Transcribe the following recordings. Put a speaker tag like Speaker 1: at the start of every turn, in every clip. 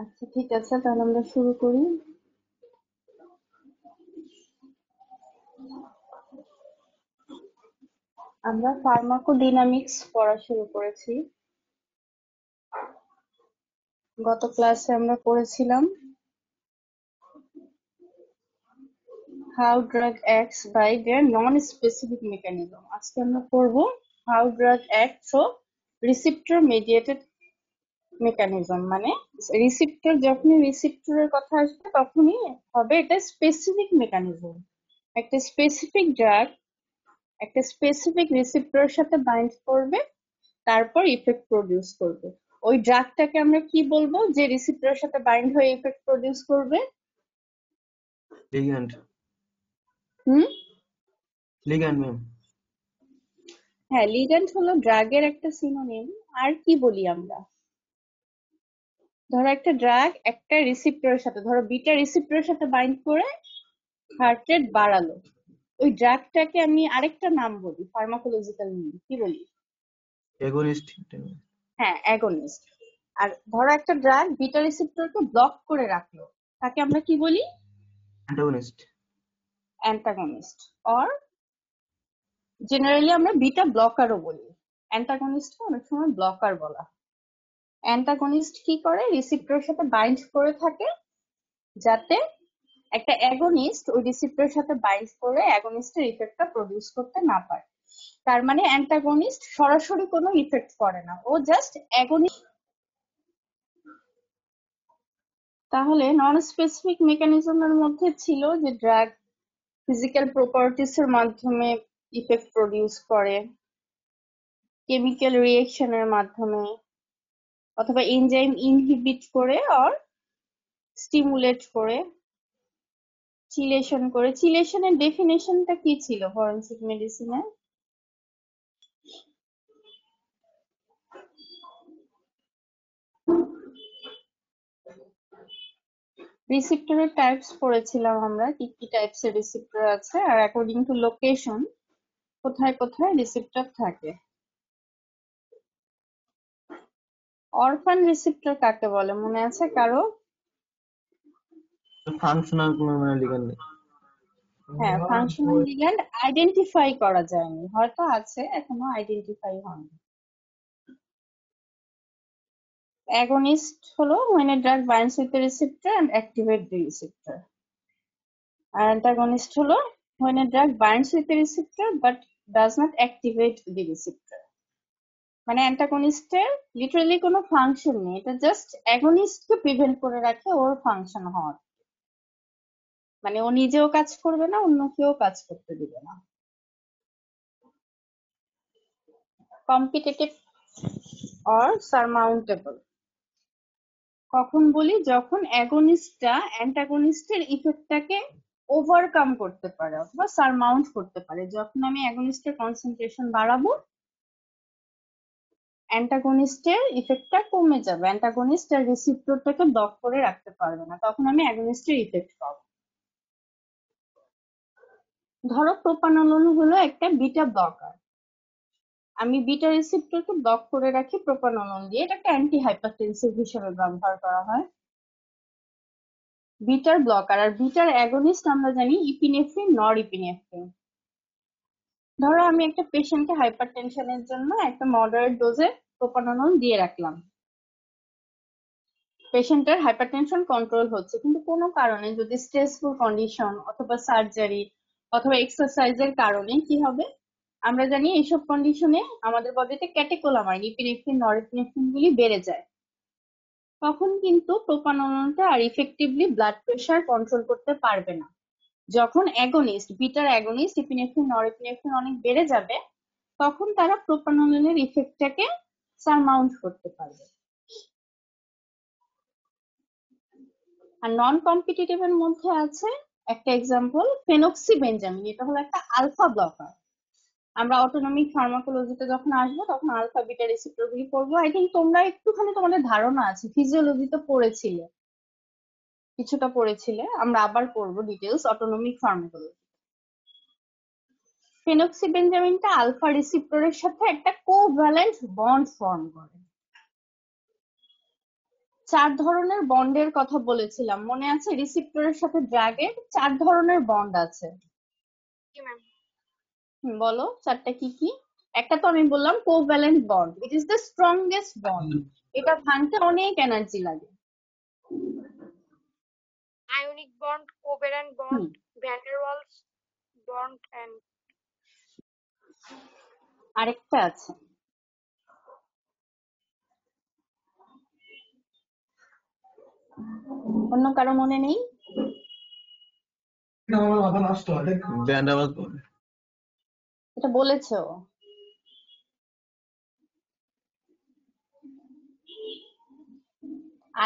Speaker 1: আচ্ছা, ঠিক আছে, তাহলে আমরা শুরু করি। আমরা ফার্মাকোডাইনামিক্স পড়া শুরু করেছি। গত ক্লাসে আমরা পড়েছিলাম how drug acts by their non-specific mechanism. আজকে আমরা পড়ব how drug acts through receptor mediated mechanism, মানে রিসিপ্টর যখনই রিসিপ্টরের কথা আসবে তখনই হবে এটা স্পেসিফিক মেকানিজম। একটা স্পেসিফিক ড্রাগ একটা স্পেসিফিক রিসিপ্টরের সাথে বাইন্ড করবে, তারপর ইফেক্ট প্রডিউস করবে। ওই ড্রাগটাকে আমরা কি বলবো যে রিসিপ্টরের সাথে বাইন্ড হয়ে ইফেক্ট প্রডিউস করবে?
Speaker 2: লিগ্যান্ড।
Speaker 1: হুম,
Speaker 2: লিগ্যান্ড ম্যাম।
Speaker 1: হ্যাঁ, লিগ্যান্ড হলো ড্রাগের একটা সিনোনিম। আর কি বলি আমরা? ধরো একটা ড্রাগ একটা রিসিপ্টরের সাথে, ধরো বিটা রিসিপ্টরের সাথে বাইন্ড করে হার্ট রেট বাড়ালো, ওই ড্রাগটাকে আমি আরেকটা নাম বলি, ফার্মাকোলজিক্যাল নেম কি বলি?
Speaker 2: অ্যাগনিস্ট।
Speaker 1: হ্যাঁ, অ্যাগনিস্ট। আর ধরো একটা ড্রাগ বিটা রিসিপ্টরকে ব্লক করে রাখলো, তাকে আমরা কি বলি?
Speaker 2: অ্যান্টাগনিস্ট।
Speaker 1: অ্যান্টাগনিস্ট। অর জেনারেলি আমরা বিটা ব্লকারও বলি। অ্যান্টাগনিস্টকে অনেক সময় ব্লকার বলা হয়। অ্যান্টাগনিস্ট কি করে? রিসিপ্টরের সাথে বাইন্ড করে থাকে যাতে একটা অ্যাগনিস্ট ওই রিসিপ্টরের সাথে বাইন্ড করে অ্যাগনিস্টের ইফেক্টটা প্রডিউস করতে না পারে। তার মানে অ্যান্টাগনিস্ট সরাসরি কোনো ইফেক্ট করে না, ও জাস্ট অ্যাগনিস্ট। তাহলে নন স্পেসিফিক মেকানিজমের মধ্যে ছিল যে ড্রাগ ফিজিক্যাল প্রপার্টিস এর মাধ্যমে ইফেক্ট প্রডিউস করে, কেমিক্যাল রিঅ্যাকশনের মাধ্যমে, অথবা এনজাইম ইনহিবিট করে অর স্টিমুলেট করে, চিলেশন করে। চিলেশনের ডেফিনেশনটা কি ছিল ফরেনসিক মেডিসিনে? রিসিপ্টরের টাইপস পড়েছিলাম আমরা, কি কি টাইপস এর রিসিপ্টর আছে আর অ্যাকর্ডিং টু লোকেশন কোথায় কোথায় রিসিপ্টর থাকে। অরফান রিসিপ্টর কাকে বলে মনে আছে কারো?
Speaker 2: ফাংশনাল কোনো মানে লিগ্যান্ড নেই।
Speaker 1: হ্যাঁ, ফাংশনাল লিগ্যান্ড আইডেন্টিফাই করা যায়নি, হয়তো আছে, এখনো আইডেন্টিফাই হয়নি। অ্যাগনিস্ট হলো when a drug binds with the receptor and activate the receptor. আর অ্যান্টাগনিস্ট হলো when a drug binds with the receptor but does not activate the receptor. মানে অ্যান্টাগনিস্টের লিটারালি কোনো ফাংশন নেই, এটা জাস্ট অ্যাগনিস্টকে প্রিভেন্ট করে রাখে ওর ফাংশন হওয়ার। মানে ও নিজেও কাজ করবে না, অন্য কেউ কাজ করতে দিবে না। কম্পিটিটিভ অর সারমাউন্টেবল কখন বলি? যখন অ্যাগনিস্টটা অ্যান্টাগনিস্টের ইফেক্টটাকে ওভারকাম করতে পারে অথবা সারমাউন্ট করতে পারে। যখন আমি অ্যাগনিস্টের কনসেন্ট্রেশন বাড়াবো, অ্যান্টাগনিস্টের ইফেক্টটা কমে যাবে, অ্যান্টাগনিস্ট আর রিসিপ্টরটাকে ব্লক করে রাখতে পারবে না, তখন আমি অ্যাগনিস্টের ইফেক্ট পাবো। ধরো প্রোপানল হলো একটা বিটা ব্লকার, আমি বিটা রিসিপ্টরকে ব্লক করে রাখি প্রোপানল দিয়ে, এটা একটা অ্যান্টি হাইপারটেনসিভ হিসেবে ব্যবহার করা হয়। বিটার ব্লকার আর বিটার অ্যাগনিস্ট আমরা জানি ইপিনেফ্রিন, নর ইপিনেফ্রিন। ধরো আমি একটা পেশেন্টকে হাইপারটেনশনের জন্য একটা মডারেট ডোজে প্রোপানল দিয়ে রাখলাম, পেশেন্টের হাইপারটেনশন কন্ট্রোল হচ্ছে, কিন্তু কোনো কারণে যদি স্ট্রেসফুল কন্ডিশন অথবা সার্জারি অথবা এক্সারসাইজের কারণে কি হবে? আমরা জানি এইসব কন্ডিশনে আমাদের বডিতে ক্যাটেকোলামাইন, ইপিনেফ্রিন, নরএপিনেফ্রিন গুলি বেড়ে যায়। তখন কিন্তু প্রোপানলটা আর ইফেক্টিভলি ব্লাড প্রেশার কন্ট্রোল করতে পারবে না। যখন against, bitter against epinephrine, norepinephrine অনেক বেড়ে যাবে, তখন তারা প্রোপানলের ইফেক্টটাকে সারমাউন্ট করতে পারবে। আর নন কম্পিটিটিভ এর মধ্যে আছে একটা এক্সাম্পল ফেনক্সিবেনজামিন, এটা হলো একটা আলফা ব্লকার। আমরা অটোনমিক ফার্মাকোলজিতে যখন আসবো তখন আলফা বিটা রিসেপ্টর গুলি পড়বো। আই থিঙ্ক তোমরা একটুখানি তোমাদের ধারণা আছে, ফিজিওলজিতে পড়েছিলে, কিছুটা পড়েছিলে, আমরা আবার পড়বো ডিটেলস অটোনমিক ফার্মাকোলজি। ফেনক্সিবেনজামিনটা আলফা রিসেপ্টরের সাথে একটা কোভ্যালেন্ট বন্ড ফর্ম করে। চার ধরনের বন্ডের কথা বলেছিলাম, মনে আছে? রিসিপ্টরের সাথে ড্রাগের 4 ধরনের বন্ড আছে। বলো চারটা কি কি? একটা তো আমি বললাম covalent bond, it is the strongest bond, এটা ভাঙতে অনেক এনার্জি লাগে।
Speaker 3: Ionic bond, covalent bond, van der Waals bond and
Speaker 1: আরেকটা আছে, অন্য কারো মনে নেই?
Speaker 2: Van der Waals bond.
Speaker 1: এটা বলেছো।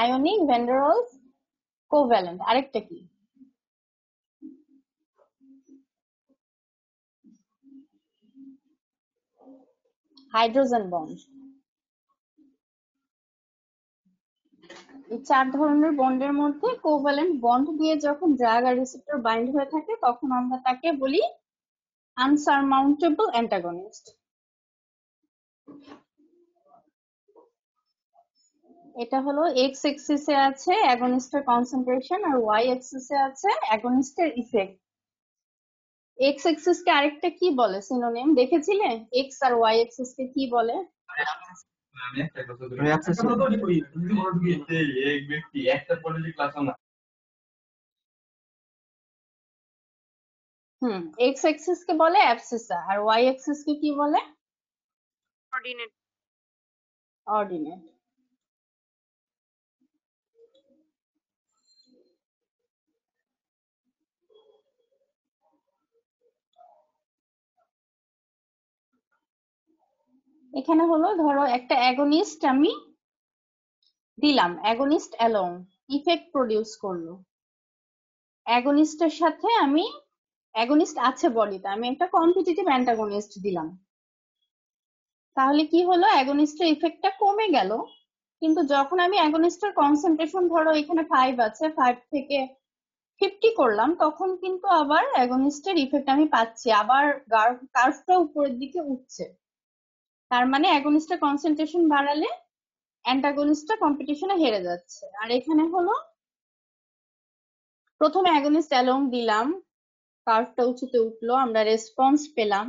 Speaker 1: Ionic, van der Waals, covalent, আরেকটা কি? Hydrogen bond. এই 4 ধরনের বন্ডের মধ্যে কোভ্যালেন্ট বন্ড দিয়ে যখন ড্রাগ আর রিসেপ্টর বাইন্ড হয়ে থাকে তখন আমরা তাকে বলি আনসারমাউন্টেবল অ্যান্টাগনিস্ট। এটা হলো এক্স এক্সিসে আছে অ্যাগনিস্টের কনসেন্ট্রেশন আর ওয়াই এক্সিসে আছে অ্যাগনিস্টের ইফেক্ট। এক্স এক্সিস কে আরেকটা কি বলে সিনোনিম দেখেছিলে? এক্স আর ওয়াই এক্সিস কে কি বলে? এক্স এক্সিস কে বলে অ্যাবসিসা আর ওয়াই এক্সিস কে কি বলে?
Speaker 3: অর্ডিনেট।
Speaker 1: অর্ডিনেট। এখানে হলো ধরো একটা অ্যাগনিস্ট আমি দিলাম, অ্যাগনিস্ট অ্যালোন ইফেক্ট প্রডিউস করলো। অ্যাগনিস্টের সাথে আমি, অ্যাগনিস্ট আছে বডিতে, আমি একটা কম্পিটিটিভ অ্যান্টাগনিস্ট দিলাম, তাহলে কি হলো? অ্যাগনিস্টের ইফেক্টটা কমে গেল, কিন্তু যখন আমি অ্যাগনিস্টের কনসেন্ট্রেশন ধরো এখানে 5 আছে, 5 থেকে 50 করলাম, তখন কিন্তু আবার অ্যাগনিস্টের ইফেক্ট আমি পাচ্ছি, আবার কার্ভটা উপরের দিকে উঠছে। তার মানে অ্যাগনিস্টের কনসেন্ট্রেশন বাড়ালে অ্যান্টাগনিস্টটা কম্পিটিশনে হেরে যাচ্ছে। আর এখানে হলো প্রথমে অ্যাগনিস্ট অ্যালোং দিলাম, কার্ভটা উঁচুতে উঠলো, আমরা রেসপন্স পেলাম।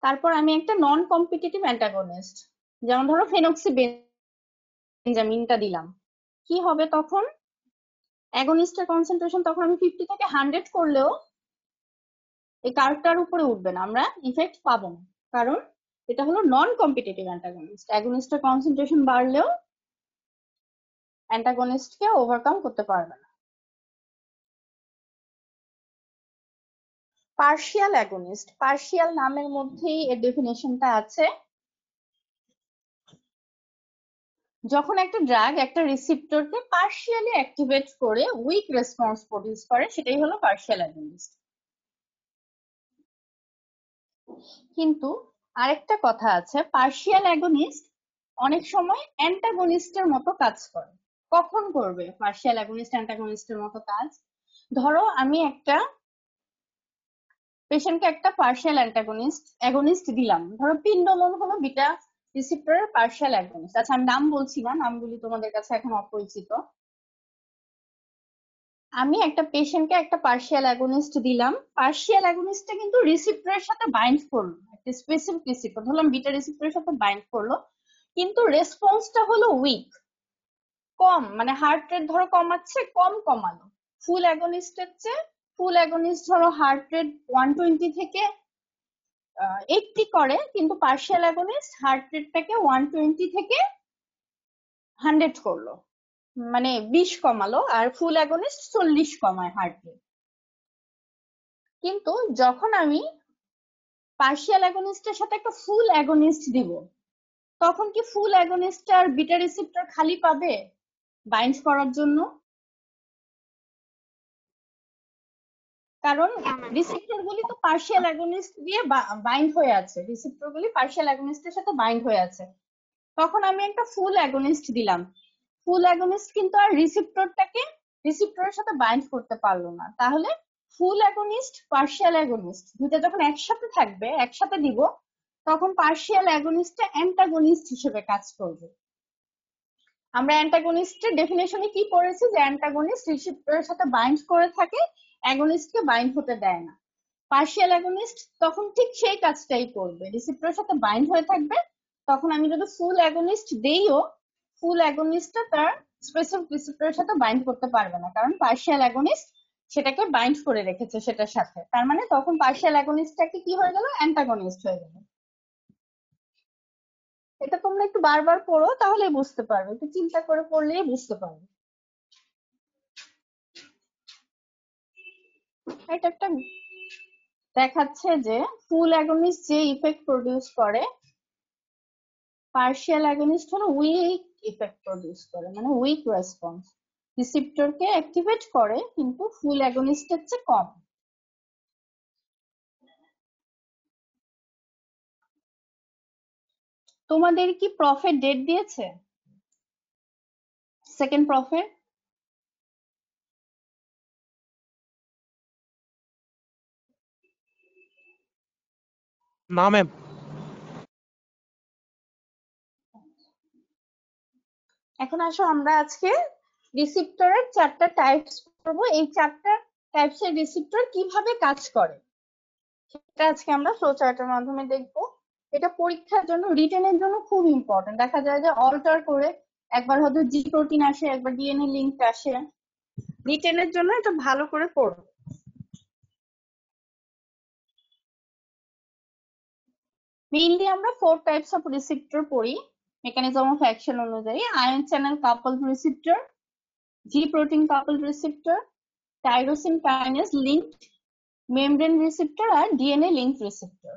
Speaker 1: তারপর আমি একটা নন কম্পিটিটিভ অ্যান্টাগনিস্ট যেমন ধরো ফেনক্সিবেনজামিনটা দিলাম, কি হবে তখন? অ্যাগনিস্টের কনসেন্ট্রেশন তখন আমি 50 থেকে 100 করলেও এই কার্ভটার উপরে উঠবে না, আমরা ইফেক্ট পাবো না, কারণ এটা হলো নন কম্পিটিটিভ অ্যান্টাগনিস্ট। অ্যাগনিস্টের কনসেন্ট্রেশন বাড়লেও অ্যান্টাগনিস্টকে ওভারকাম করতে পারবে না। পার্শিয়াল অ্যাগনিস্ট, পার্শিয়াল নামের মধ্যেই এর ডেফিনেশনটা আছে। যখন একটা ড্রাগ একটা রিসিপ্টরকে পার্শিয়ালি অ্যাক্টিভেট করে উইক রেসপন্স প্রডিউস করে, সেটাই হলো পার্শিয়াল অ্যাগনিস্ট। কিন্তু আরেকটা কথা আছে, পার্শিয়াল অ্যাগনিস্ট অনেক সময় অ্যান্টাগনিস্টের মতো কাজ করে। কখন করবে পার্শিয়াল অ্যাগনিস্ট অ্যান্টাগনিস্টের মতো কাজ? ধরো আমি একটা পেশেন্টকে একটা পার্শিয়াল অ্যাগনিস্ট দিলাম, ধরো পিন্ডোলন হলো বিটা রিসিপ্টরের পার্শিয়াল অ্যাগনিস্ট। আচ্ছা আমি নাম বলছি না, নামগুলি তোমাদের কাছে এখন অপরিচিত। আমি একটা পেশেন্টকে একটা পার্শিয়াল অ্যাগনিস্ট দিলাম, পার্শিয়াল অ্যাগনিস্টটা কিন্তু রিসিপ্টরের সাথে বাইন্ড করলো, একটা স্পেসিফিক রিসিপ্টর ধরলাম বিটা রিসিপ্টরের সাথে বাইন্ড করলো, কিন্তু রেসপন্সটা হলো উইক, কম, মানে হার্ট রেট ধরো কমাচ্ছে, কম কমালো। ফুল অ্যাগনিস্টের চেয়ে ফুল অ্যাগনিস্ট ধরো হার্ট রেট 120 থেকে 80 করে, কিন্তু পার্শিয়াল অ্যাগনিস্ট হার্ট রেটটাকে 120 থেকে 100 করলো, মানে 20 কমালো, আর ফুল অ্যাগনিস্ট 40 কমায় হার্ট রেট। কিন্তু যখন আমি পার্শিয়াল অ্যাগনিস্টের সাথে একটা ফুল অ্যাগনিস্ট দিব, তখন কি ফুল অ্যাগনিস্ট আর বিটা রিসিপ্টর খালি পাবে বাইন্ড করার জন্য? কারণ রিসিপ্টর গুলি তো পার্শিয়াল অ্যাগনিস্ট দিয়ে বাইন্ড হয়ে আছে, রিসিপ্টর গুলি পার্শিয়াল অ্যাগনিস্টের সাথে বাইন্ড হয়ে আছে। তখন আমি একটা ফুল অ্যাগনিস্ট দিলাম, ফুল অ্যাগনিস্ট কিন্তু আর রিসিপ্টরের সাথে বাইন্ড করতে পারলো না। তাহলে ফুল অ্যাগনিস্ট পার্শিয়াল অ্যাগনিস্ট দুইটা যখন একসাথে থাকবে, একসাথে দিব, তখন পার্শিয়াল অ্যাগনিস্টটা অ্যান্টাগনিস্ট হিসেবে কাজ করবে। আমরা অ্যান্টাগনিস্টের ডেফিনেশনে কি পড়েছি, যে অ্যান্টাগনিস্ট রিসিপ্টরের সাথে বাইন্ড করে থাকে, অ্যাগনিস্টকে বাইন্ড হতে দেয় না। পার্শিয়াল অ্যাগনিস্ট তখন ঠিক সেই কাজটাই করবে, রিসিপ্টরের সাথে বাইন্ড হয়ে থাকবে। তখন আমি যদি ফুল অ্যাগনিস্ট দেইও, ফুল অ্যাগনিস্টটা তার স্পেসিফিক রিসিপ্টরের সাথে বাইন্ড করতে পারবে না, কারণ পার্শিয়াল অ্যাগনিস্ট সেটাকে বাইন্ড করে রেখেছে সেটার সাথে। তার মানে তখন পার্শিয়াল অ্যাগনিস্টটাকে কি হয়ে গেল, অ্যান্টাগনিস্ট হয়ে গেল। এটা তোমরা একটু বারবার পড়ো, তাহলে বুঝতে পারবে, একটু চিন্তা করে পড়লেই বুঝতে পারবে। এটা একটা দেখাচ্ছে যে ফুল অ্যাগনিস্ট যে ইফেক্ট প্রডিউস করে, পার্শিয়াল অ্যাগনিস্ট হলো উইক ইফেক্ট প্রডিউস করে, মানে উইক রেসপন্স, রিসিপ্টরকে অ্যাক্টিভেট করে কিন্তু ফুল অ্যাগনিস্টের চেয়ে কম। তোমাদের কি প্রফেট ডেট দিয়েছে, সেকেন্ড প্রফেট?
Speaker 4: না ম্যাম।
Speaker 1: এখন আসো আমরা আজকে রিসিপ্টরের 4টা টাইপস পড়বো, এই 4টা টাইপসের রিসিপ্টর কিভাবে কাজ করে সেটা আজকে আমরা ফ্লো চার্টের মাধ্যমে দেখবো। এটা পরীক্ষার জন্য, রিটেনের জন্য খুব ইম্পর্টেন্ট। দেখা যায় যে অল্টার করে একবার হয়তো জি প্রোটিন আসে, একবার ডিএনএ লিংক আসে, রিটেনের জন্য এটা ভালো করে পড়বো। মেইনলি আমরা 4 টাইপস অফ রিসিপ্টর পড়ি মেকানিজম অফ অ্যাকশন অনুযায়ী: ion channel coupled receptor, G protein coupled receptor, tyrosine kinase linked membrane receptor, আর ডিএনএ লিঙ্ক রিসিপ্টর।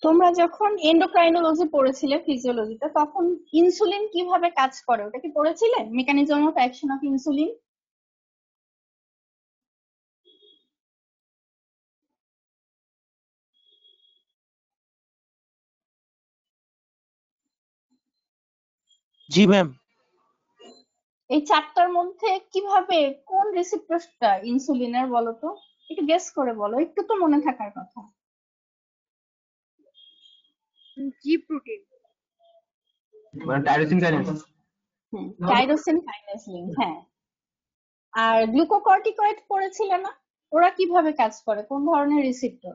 Speaker 1: তোমরা যখন এন্ডোক্রাইনোলজি পড়েছিলে ফিজিওলজিতে, তখন ইনসুলিন কিভাবে কাজ করে ওটা কি পড়েছিলে, mechanism of action of insulin?
Speaker 4: জি ম্যাম।
Speaker 1: এই 4টার মধ্যে কিভাবে কোন রিসেপ্টরটা ইনসুলিনের বলো তো, একটু গেস করে বলো, একটু তো মনে থাকার কথা।
Speaker 3: জি প্রোটিন।
Speaker 2: মানে tyrosine kinase.
Speaker 1: Tyrosine kinase link, হ্যাঁ। আর গ্লুকোকর্টিকয়েড পড়েছিলে না, ওরা কিভাবে কাজ করে, কোন ধরনের রিসেপ্টর?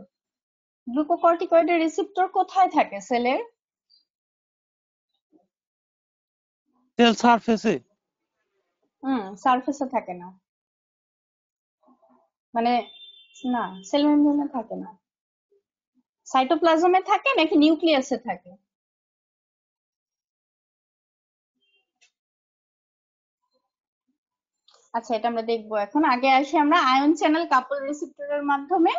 Speaker 1: গ্লুকোকর্টিকয়েডের রিসেপ্টর কোথায় থাকে সেলের?
Speaker 4: সেল সারফেসে।
Speaker 1: সারফেসে থাকে না, মানে না, সেল মেমব্রেনে থাকে না। সাইটোপ্লাজমে থাকে নাকি নিউক্লিয়াসে থাকে? আচ্ছা, এটা আমরা দেখবো এখন। আগে আসি আমরা আয়ন চ্যানেল কাপল রিসেপ্টরের মাধ্যমে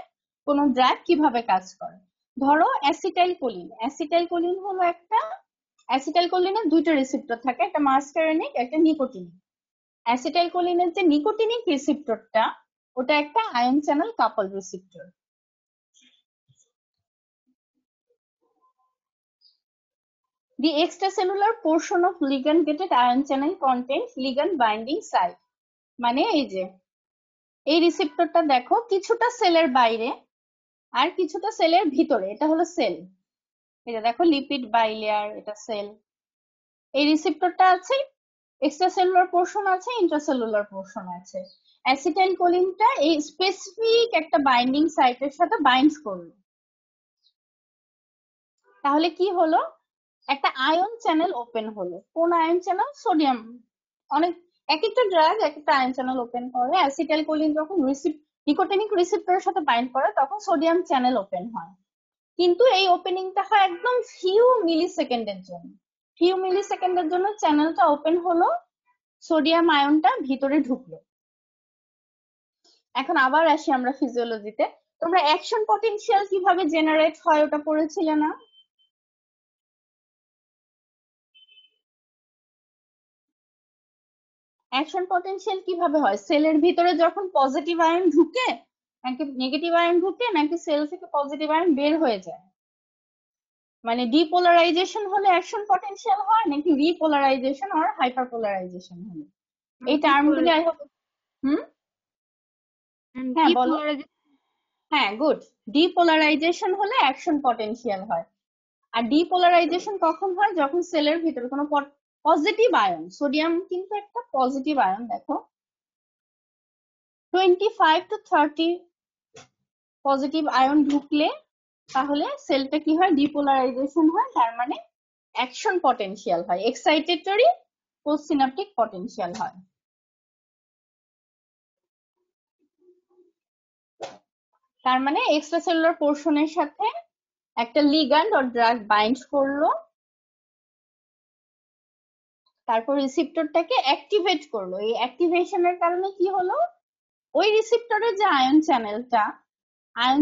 Speaker 1: কোন ড্রাগ কিভাবে কাজ করে। ধরো অ্যাসিটাইল কোলিন, অ্যাসিটাইল কোলিন হলো একটা, অ্যাসিটাইল কোলিনের 2টা রিসেপ্টর থাকে, একটা মাস্কারেনিক, একটা নিকোটিনিক। অ্যাসিটাইল কোলিনের যে নিকোটিনিক রিসেপ্টরটা, ওটা একটা ion channel couple receptor. The extracellular portion of ligand-gated ion channel contains ligand binding site, মানে এই যে এই রিসেপ্টরটা দেখো কিছুটা সেলের বাইরে আর কিছুটা সেলের ভিতরে, এটা হলো সেল। এটা দেখো লিপিড বাইলেয়ার, এটা সেল। এই রিসেপ্টরটা আছে, এক্সট্রাসেলুলার পোর্শন আছে, ইন্ট্রাসেলুলার পোর্শন আছে। অ্যাসিটাইল কোলিনটা এই স্পেসিফিক একটা বাইন্ডিং সাইটের সাথে বাইন্ড করলো, তাহলে কি হলো, একটা আয়ন চ্যানেল ওপেন হলো। কোন আয়ন চ্যানেল? সোডিয়াম। অনেক এক একটা ড্রাগ এক একটা আয়ন চ্যানেল ওপেন করে। অ্যাসিটাইল কোলিন যখন নিকোটিনিক রিসেপ্টরের সাথে বাইন্ড করে তখন সোডিয়াম চ্যানেল ওপেন হয়, কিন্তু এই ওপেনিংটা হয় একদম ফিউ মিলি সেকেন্ডের জন্য। ফিউ মিলি সেকেন্ডের জন্য চ্যানেলটা ওপেন হলো, সোডিয়াম আয়নটা ভিতরে ঢুকলো। এখন আবার আসি আমরা ফিজিওলজিতে। তোমরা অ্যাকশন পটেনশিয়াল কিভাবে জেনারেট হয় ওটা পড়েছিলে না? অ্যাকশন পটেনশিয়াল কিভাবে হয়, সেলের ভিতরে যখন পজিটিভ আয়ন ঢুকে নাকি নেগেটিভ আয়ন ঢুকে, নাকি সেল থেকে পজিটিভ আয়ন বের হয়ে যায়, মানে ডিপোলারাইজেশন হলে অ্যাকশন পটেনশিয়াল হয়, নাকি রিপোলারাইজেশন আর হাইপারপোলারাইজেশন হলে? এই টার্মগুলি আই হোপ।
Speaker 3: And
Speaker 1: হ্যাঁ বলো।
Speaker 3: depolarization
Speaker 1: হ্যাঁ গুড। ডিপোলারাইজেশন হলে অ্যাকশন পটেনশিয়াল হয়। আর ডিপোলারাইজেশন কখন হয়? যখন সেলের ভিতরে কোনো পজিটিভ আয়ন, সোডিয়াম কিন্তু একটা পজিটিভ আয়ন, দেখো 25 to 30 পজিটিভ আয়ন ঢুকলে তাহলে সেলটা কি হয়? ডিপোলারাইজেশন হয়, তার মানে অ্যাকশন পটেনশিয়াল হয়, এক্সাইটেটরি পোস্টসিনাপটিক পটেনশিয়াল হয়। তার মানে এক্সট্রাসেলুলার পোর্শনের সাথে একটা লিগ্যান্ড অর ড্রাগ বাইন্ড করলো, তারপর রিসিপ্টরটাকে অ্যাক্টিভেট করলো। এই অ্যাক্টিভেশনের কারণে কি হলো? ওই রিসিপ্টরের যে আয়ন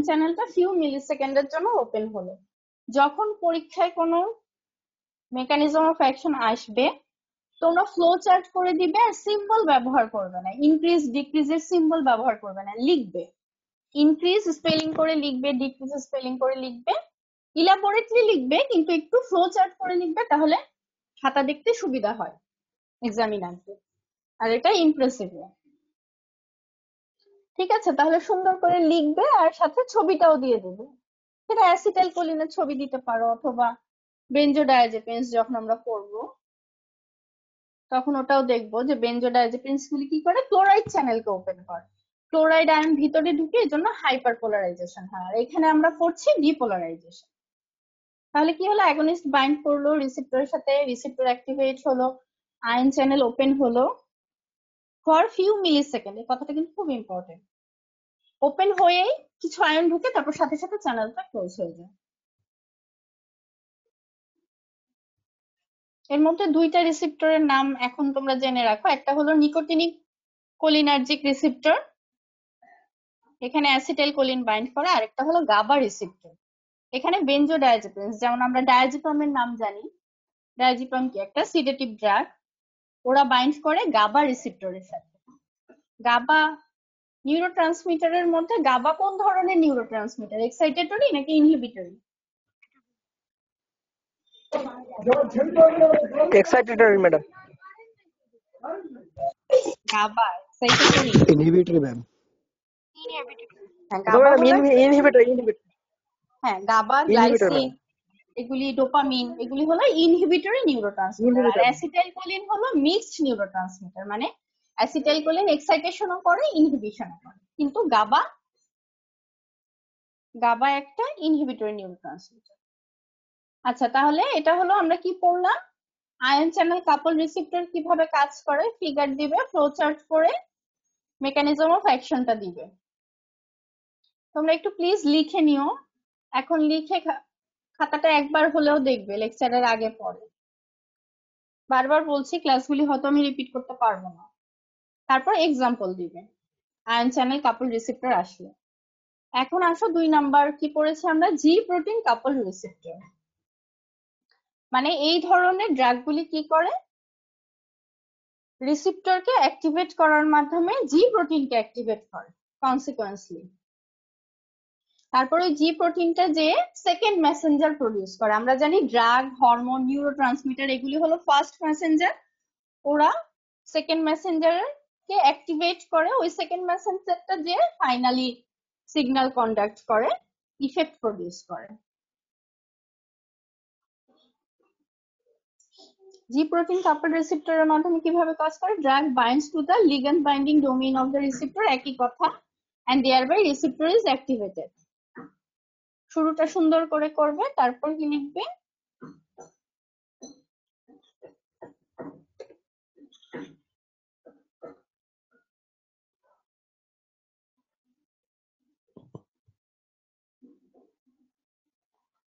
Speaker 1: চ্যানেলটা ফিউ মিলি সেকেন্ডের জন্য ওপেন হলো। যখন পরীক্ষায় কোনো মেকানিজম অফ অ্যাকশন আসবে, তোমরা ফ্লো চার্ট করে দিবে আর সিম্বল ব্যবহার করবে না, ইনক্রিজ ডিক্রিজের সিম্বল ব্যবহার করবে না, লিখবে। ইনক্রিজ স্পেলিং করে লিখবে, ডিক্রিজ স্পেলিং করে লিখবে, ইলাবোরেটলি লিখবে, কিন্তু একটু ফ্লো চার্ট করে লিখবে, তাহলে খাতা দেখতে সুবিধা হয় এক্সামিনারদের, আর এটা ইমপ্রেসিভ। ঠিক আছে, তাহলে সুন্দর করে লিখবে আর সাথে ছবিটাও দিয়ে দেবে। সেটা অ্যাসিটাইল কোলিনের ছবি দিতে পারো, অথবা বেনজোডায়াজেপিনস যখন আমরা পড়বো তখন ওটাও দেখবো যে বেনজোডায়াজেপিনস গুলি কি করে? ক্লোরাইড চ্যানেলকে ওপেন করে, ক্লোরাইড আয়ন ভিতরে ঢুকে, এই জন্য হাইপার পোলারাইজেশন হয়। আর এখানে আমরা পড়ছি ডিপোলারাইজেশন। তাহলে কি হলো? অ্যাগনিস্ট বাইন্ড করলো রিসিপ্টরের সাথে, রিসিপ্টর অ্যাক্টিভেট হলো, আয়ন চ্যানেল ওপেন হলো ফর ফিউ মিলি সেকেন্ড। এই কথাটা কিন্তু খুব ইম্পর্টেন্ট। ওপেন হয়েই কিছু আয়ন ঢুকে তারপর সাথে সাথে চ্যানেলটা ক্লোজ হয়ে যায়। এর মধ্যে দুইটা রিসিপ্টরের নাম এখন তোমরা জেনে রাখো। একটা হলো নিকোটিনিক কোলিনার্জিক রিসিপ্টর, এখানে অ্যাসিটাইল কোলিন বাইন্ড করে, আর একটা হলো গাবা রিসিপ্টর, এখানে বেনজোডায়াজেপিনস, যেমন আমরা ডায়াজিপামের নাম জানি, ডায়াজিপাম কি একটা সিডেটিভ ড্রাগ, ওরা বাইন্ড করে গাবা রিসিপ্টরের সাথে। গাবা নিউরোট্রান্সমিটারের মধ্যে গাবা কোন ধরনের নিউরোট্রান্সমিটার? এক্সাইটেটরি নাকি inhibitory?
Speaker 2: Excitatory, madam.
Speaker 1: GABA excitatory.
Speaker 2: Inhibitory, ma'am.
Speaker 3: inhibited.
Speaker 1: হ্যাঁ
Speaker 2: No,
Speaker 1: গাবা
Speaker 2: madam,
Speaker 1: হলো
Speaker 2: inhibitor.
Speaker 1: হ্যাঁ গাবা,
Speaker 2: Inhibitor,
Speaker 1: গ্লাইসিন,
Speaker 2: madam.
Speaker 1: এগুলি ডোপামিন, এগুলি হলো ইনহিবিটরি নিউরোট্রান্সমিটার। আর
Speaker 2: Inhibitor.
Speaker 1: অ্যাসিটাইলকোলিন হলো মিক্সড নিউরোট্রান্সমিটার, মানে অ্যাসিটাইলকোলিন এক্সাইটেশনও করে ইনহিবিশনও করে, কিন্তু গাবা একটা ইনহিবিটরি নিউরোট্রান্সমিটার। আচ্ছা, তাহলে এটা হলো আমরা কি পড়লাম? আয়ন চ্যানেল কাপল রিসিপ্টর কিভাবে কাজ করে, ফিগার দিবে, ফ্লো চার্ট করে মেকানিজম অফ অ্যাকশনটা দিবে। তোমরা একটু প্লিজ লিখে নিও, এখন লিখে খাতাটা একবার হলেও দেখবে লেকচারের আগে পরে। বারবার বলছি, ক্লাসগুলি হয়তো আমি রিপিট করতে পারবো না। তারপর এক্সাম্পল দিবে আয়ন চ্যানেল কাপল রিসিপ্টর আসলে। এখন আসো 2 নাম্বার কি পড়েছি আমরা? জি প্রোটিন কাপল রিসিপ্টর। মানে এই ধরনের ড্রাগগুলি কি করে? রিসিপ্টরকে অ্যাক্টিভেট করার মাধ্যমে জি প্রোটিনকে অ্যাক্টিভেট করে কনসিকুয়েন্সলি। তারপর ওই জি প্রোটিনটা যে সেকেন্ড মেসেঞ্জার প্রডিউস করে। আমরা জানি ড্রাগ, হরমোন, নিউরোট্রান্সমিটার এগুলি হলো ফার্স্ট মেসেঞ্জার, ওরা সেকেন্ড মেসেঞ্জার কে অ্যাক্টিভেট করে, ওই সেকেন্ড মেসেঞ্জারটা যে ফাইনালি সিগন্যাল কন্ডাক্ট করে, ইফেক্ট প্রডিউস করে। জি প্রোটিন কাপল রিসিপ্টরের মাধ্যমে কিভাবে কাজ করে? Drug binds to the ligand binding domain of the receptor, একই কথা, এন্ড দেয়ারবাই রিসিপ্টর ইজ অ্যাক্টিভেটেড। শুরুটা সুন্দর করে করবে, তারপর কি লিখবে?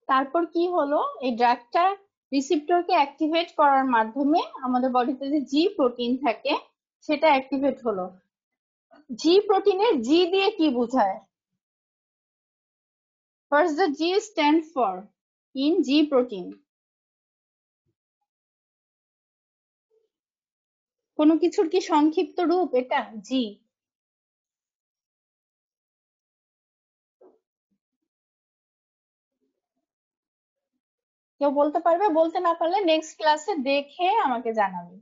Speaker 1: তারপর কি হলো? এই ড্রাগটা রিসিপ্টরকে অ্যাক্টিভেট করার মাধ্যমে আমাদের বডিতে যে জি প্রোটিন থাকে সেটা অ্যাক্টিভেট হলো। জি প্রোটিনের জি দিয়ে কি বোঝায়? What's the G stand for in G protein? কোনো কিছুর কি সংক্ষিপ্ত রূপ এটা? জি। কেউ বলতে পারবে? বলতে না পারলে নেক্সট ক্লাসে দেখে আমাকে জানাবে।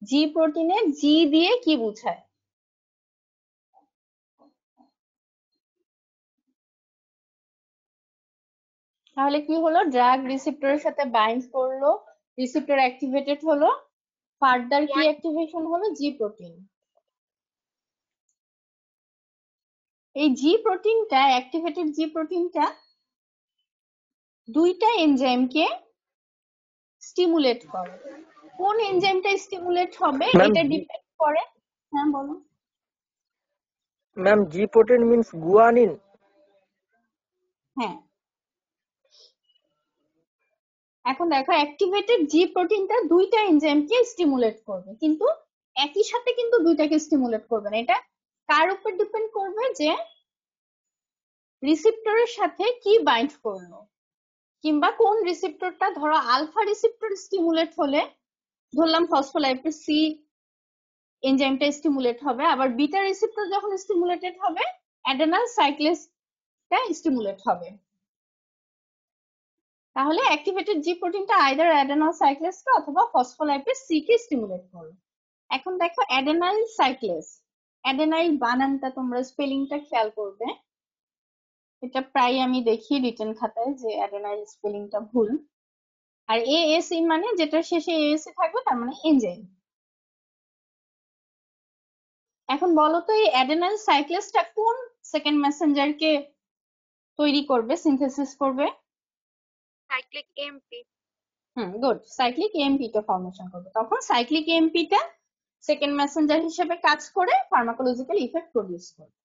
Speaker 1: জি প্রোটিনে জি দিয়ে কি বোঝায়? তাহলে কি হলো, ড্রাগ রিসেপ্টরের সাথে বাইন্ড করলো, রিসেপ্টর অ্যাক্টিভেটেড হলো, ফার্দার কি অ্যাক্টিভেশন হলো, জি প্রোটিন। এই জি প্রোটিনটা, অ্যাক্টিভেটেড জি প্রোটিনটা দুইটা এনজাইমকে স্টিমুলেট করে। কোন এনজাইমটা স্টিমুলেট হবে
Speaker 2: ম্যাম
Speaker 1: এটা ডিপেন্ড করে। হ্যাঁ বলো।
Speaker 2: ম্যাম জি প্রোটিন মিন্স গুয়ানিন।
Speaker 1: হ্যাঁ, এখন দেখো অ্যাক্টিভেটেড জি প্রোটিনটা দুইটা এনজাইমকে স্টিমুলেট করবে, কিন্তু একই সাথে কিন্তু দুইটাকে স্টিমুলেট করবে না। এটা কার উপর ডিপেন্ড করবে, যে রিসেপ্টরের সাথে কি বাইন্ড করলো, কিংবা কোন রিসেপ্টরটা, ধরো আলফা রিসেপ্টর স্টিমুলেট হলে ধরলাম ফসফোলাইপেজ সি এনজাইমটা স্টিমুলেট হবে, আবার বিটা রিসেপ্টর যখন স্টিমুলেটেড হবে অ্যাডেনাল সাইক্লেসটা স্টিমুলেট হবে। তাহলে অ্যাক্টিভেটেড জি প্রোটিনটা আইদার অ্যাডেনাল সাইক্লেসকে অথবা ফসফোলাইপেজ সি কে স্টিমুলেট করবে। এখন দেখো অ্যাডেনাইল সাইক্লেস, অ্যাডেনাইল বানানটা তোমরা স্পেলিংটা খেয়াল করবে, এটা প্রায় আমি দেখি রিটেন খাতায় যে অ্যাডেনাইল স্পেলিংটা ভুল। আর এএসই মানে যেটা শেষে এএসই থাকবে তার মানে এনজাইম। এখন বলো তো এই অ্যাডেনাইল সাইক্লেসটা কোন সেকেন্ড মেসেঞ্জারকে তৈরি করবে, সিনথেসিস করবে?
Speaker 3: Cyclic MP.
Speaker 1: Good, cyclic AMP টা ফর্মেশন করবে। তখন সাইক্লিক এএমপি টা সেকেন্ড মেসেঞ্জার হিসেবে কাজ করে ফার্মাকোলজিক্যাল ইফেক্ট প্রডিউস করবে।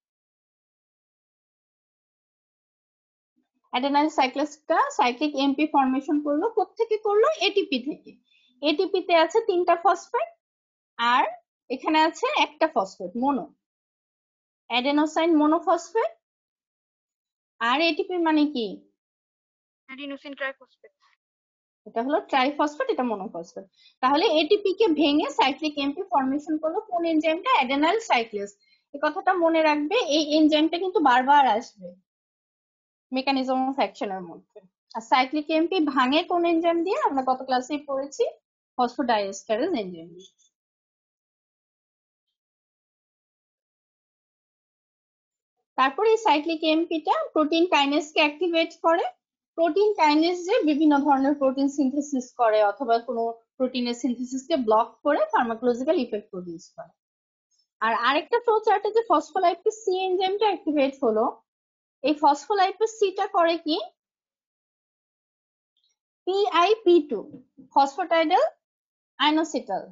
Speaker 1: অ্যাডেনাইল সাইক্লেসটা সাইক্লিক এএমপি ফর্মেশন করলো, কোত্থেকে করলো? এটিপি থেকে। এটিপি তে আছে 3টা ফসফেট আর এখানে আছে একটা ফসফেট, মোনো, অ্যাডেনোসাইন মোনোফসফেট। আর এটিপি মানে কি?
Speaker 3: Adenosine triphosphate.
Speaker 1: এটা হলো ট্রাইফসফেট, এটা মোনোফসফেট। তাহলে এটিপি কে ভেঙে সাইক্লিক এমপি ফর্মেশন করলো কোন এনজাইমটা? অ্যাডেনাইল সাইক্লেস। এই কথাটা মনে রাখবে, এই এনজাইমটা কিন্তু বারবার আসবে মেকানিজম অফ অ্যাকশনের মধ্যে। আর সাইক্লিক এমপি ভাঙে কোন এনজাইম দিয়ে? আমরা গত ক্লাসেই পড়েছি, ফসফোডাইএস্টারেজ এনজাইম দিয়ে। তারপরে এই সাইক্লিক এমপিটা প্রোটিন কাইনেজকে অ্যাক্টিভেট করে। প্রোটিন কাইনেজ যে বিভিন্ন ধরনের প্রোটিন সিনথেসিস করে অথবা কোনো প্রোটিনের সিনথেসিসকে ব্লক করে ফার্মাকোলজিক্যাল ইফেক্ট প্রডিউস করে। আর আরেকটা ফ্লো চার্টে যে ফসফোলাইপেজ সি এনজাইমটা অ্যাক্টিভেট হলো, এই ফসফোলাইপেজ সিটা করে কি? PIP2, ফসফোটাইডাল আইনোসিটাল।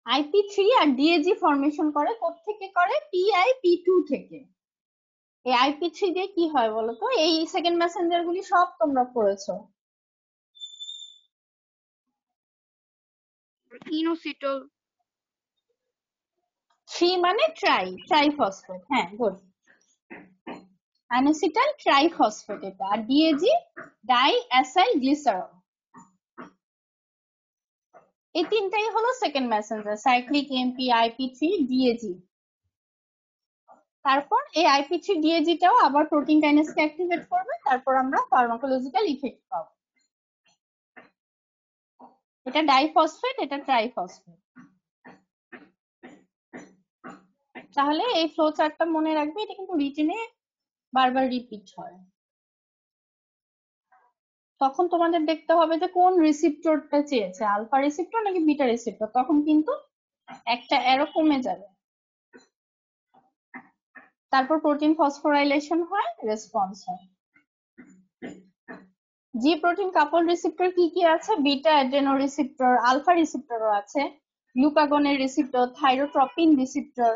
Speaker 1: IP3 আর ডিএজি ফর্মেশন করে, কোত্থেকে করে? PIP2 থেকে। এই IP3 দিয়ে কি হয় বলতো? এই সেকেন্ড মেসেঞ্জার গুলি সব তোমরা পড়েছো।
Speaker 3: ইনোসিটল।
Speaker 1: 3 মানে ট্রাইফসফেট। হ্যাঁ, গুড। আইনোসিটাল ট্রাইফসফেট এটা। আর ডিএজি ডাই অ্যাসাইল গ্লিসারল। এই তিনটাই হলো second Messenger, cyclic MP, IP3, DAG. তারপর এই IP3 ডিএজিটাও আবার প্রোটিন কাইনেজকে অ্যাক্টিভেট করবে, তারপর আমরা ফার্মাকোলজিক্যাল ইফেক্ট পাবো। এটা ডাইফসফেট, এটা ট্রাইফসফেট। তাহলে এই ফ্লো চার্টটা মনে রাখবে, এটা কিন্তু রিটেনে বারবার রিপিট হয়। তখন তোমাদের দেখতে হবে যে কোন রিসিপ্টরটা চেয়েছে, আলফা রিসিপ্টর নাকি বিটা রিসিপ্টর, তখন কিন্তু একটা অ্যারো কমে যাবে। তারপর প্রোটিন ফসফোরাইলেশন হয়, রেসপন্স হয়। জি প্রোটিন কাপল রিসিপ্টর কি কি আছে? বিটা অ্যাড্রেনো রিসিপ্টর, আলফা রিসিপ্টরও আছে, গ্লুকাগনের রিসিপ্টর, থাইরোট্রপিন রিসিপ্টর,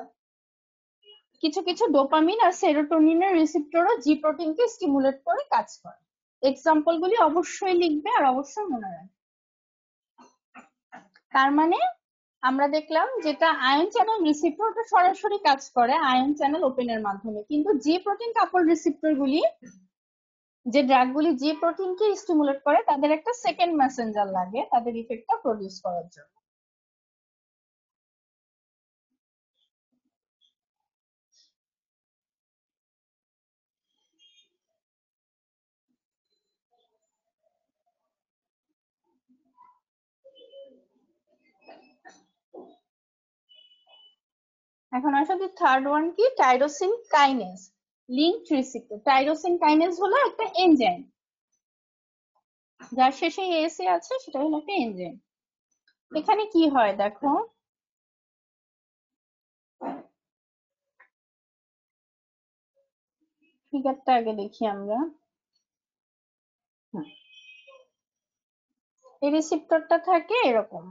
Speaker 1: কিছু কিছু ডোপামিন আর সেরোটোনিনের রিসিপ্টরও জি প্রোটিনকে স্টিমুলেট করে কাজ করে। এক্সাম্পল গুলি অবশ্যই লিখবে আর অবশ্যই মনে রাখবে। তার মানে আমরা দেখলাম যেটা আয়ন চ্যানেল রিসিপ্টর, ওটা সরাসরি কাজ করে আয়ন চ্যানেল ওপেনের মাধ্যমে, কিন্তু জি প্রোটিন কাপল রিসিপ্টর গুলি, যে ড্রাগগুলি জি প্রোটিনকে স্টিমুলেট করে, তাদের একটা সেকেন্ড মেসেঞ্জার লাগে তাদের ইফেক্টটা প্রডিউস করার জন্য। এখন আসলে থার্ড ওয়ান কি? Tyrosine kinase. Linked receptor. Tyrosine kinase হলো একটা এনজাইম, যার শেষে এসে আছে, সেটা হলো একটা এনজাইম। এখানে কি হয় দেখো, ফিগারটা আগে দেখি আমরা। এই রিসিপ্টরটা থাকে এরকম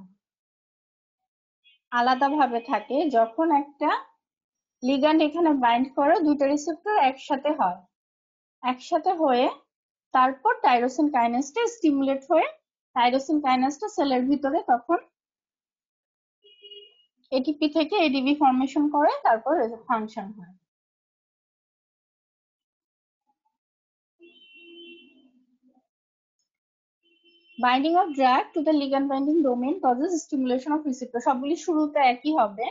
Speaker 1: আলাদা ভাবে থাকে, যখন একটা লিগ্যান্ড এখানে বাইন্ড করে দুইটা রিসেপ্টর একসাথে হয়ে তারপর টাইরোসিন কাইনেজটা স্টিমুলেট হয়ে টাইরোসিন কাইনেজটা সেলের ভিতরে তখন এটিপি থেকে এডিপি ফর্মেশন করে, তারপর ফাংশন হয়। Binding of drug to the ligand binding domain causes stimulation of receptor. সবগুলি শুরুতে একই হবে।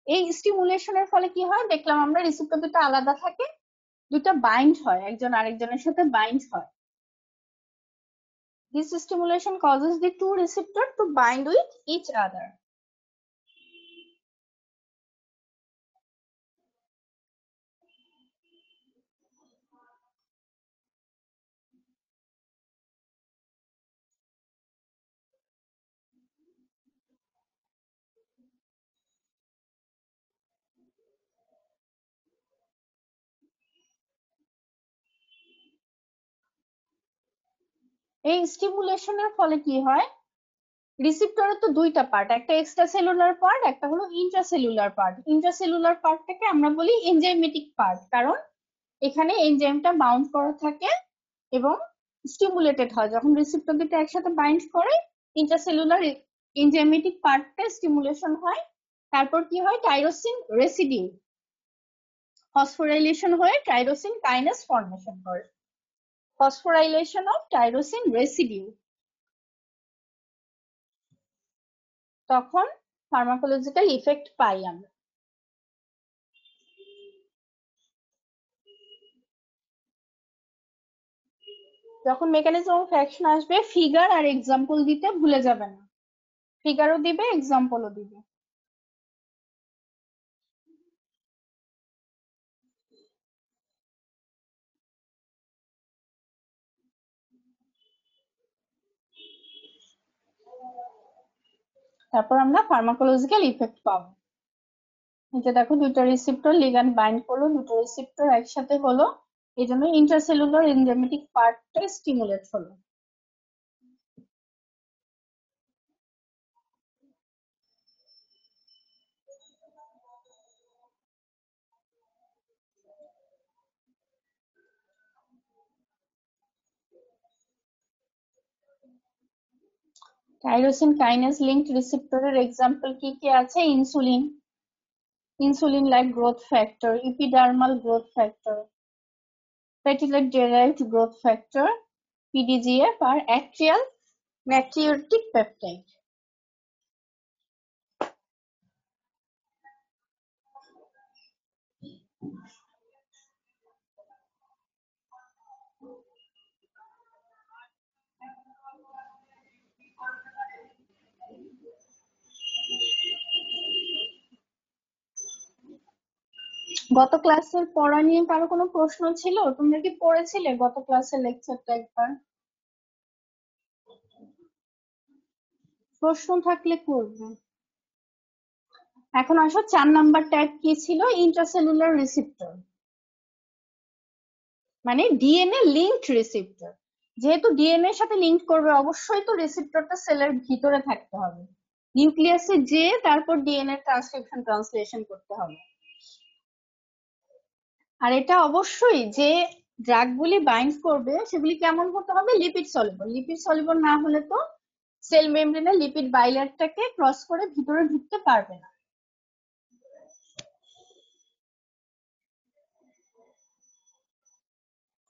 Speaker 1: এই স্টিমুলেশনের ফলে কি হয় দেখলাম আমরা, রিসেপ্টর দুটো আলাদা থাকে, দুটো বাইন্ড হয়, একজন আরেকজনের সাথে বাইন্ড হয়। This stimulation causes the two receptors to bind with each other. এই স্টিমুলেশনের ফলে কি হয়, রিসেপ্টরের তো দুইটা পার্ট, একটা এক্সট্রা সেলুলার পার্ট, একটা হলো ইন্ট্রাসেলুলার পার্ট। ইন্ট্রাসেলুলার পার্টটাকে আমরা বলি এনজাইমেটিক পার্ট, কারণ এখানে এনজাইমটা বাউন্ড করা থাকে এবং স্টিমুলেটেড হয়। যখন রিসেপ্টর দুটো একসাথে বাইন্ড করে ইন্ট্রাসেলুলার এনজাইমেটিক পার্টটা স্টিমুলেশন হয়, তারপর কি হয় টাইরোসিন রেসিডিউ ফসফোরাইলেশন হয়ে টাইরোসিন কাইনেজ ফর্মেশন করে। ফসফোরাইলেশন অফ টাইরোসিন রেসিডিউ, তখন ফার্মাকোলজিক্যাল ইফেক্ট পাই আমরা। যখন মেকানিজম অফ অ্যাকশন আসবে, ফিগার আর এক্সাম্পল দিতে ভুলে যাবে না, ফিগারও দিবে এক্সাম্পলও দিবে। তারপর আমরা ফার্মাকোলজিক্যাল ইফেক্ট পাবো। এটা দেখো, দুটো রিসেপ্টর লিগ্যান্ড বাইন্ড করলো, দুটো রিসেপ্টর একসাথে হলো, এই জন্য ইন্ট্রাসেলুলার এনজাইমেটিক পার্টটা স্টিমুলেট হলো। টাইরোসিন কাইনেজ লিঙ্কড রিসেপ্টরের এক্সাম্পল কি কি আছে? Insulin, insulin like growth factor, epidermal growth factor, platelet derived growth factor, PDGF আর atrial natriuretic peptide। গত ক্লাসের পড়া নিয়ে কারো কোনো প্রশ্ন ছিল? তোমরা কি পড়েছিলে গত ক্লাসের লেকচারটা একবার? প্রশ্ন থাকলে করবে। এখন আসো 4 নাম্বার ট্যাগ কি ছিল? ইন্ট্রাসেলুলার রিসেপ্টর, মানে ডিএনএ লিঙ্কড রিসেপ্টর। যেহেতু ডিএনএ এর সাথে লিঙ্ক করবে, অবশ্যই তো রিসেপ্টরটা সেলের ভিতরে থাকতে হবে, নিউক্লিয়াসে যে তারপর ডিএনএ ট্রান্সক্রিপশন ট্রান্সলেশন করতে হবে। আর এটা অবশ্যই যে ড্রাগগুলি বাইন্ড করবে সেগুলি কেমন হতে হবে? Lipid soluble. লিপিড সলিবল না হলে তো সেল মেমব্রেনে লিপিড বাইলেয়ারটাকে ক্রস করে ভিতরে ঢুকতে পারবে না।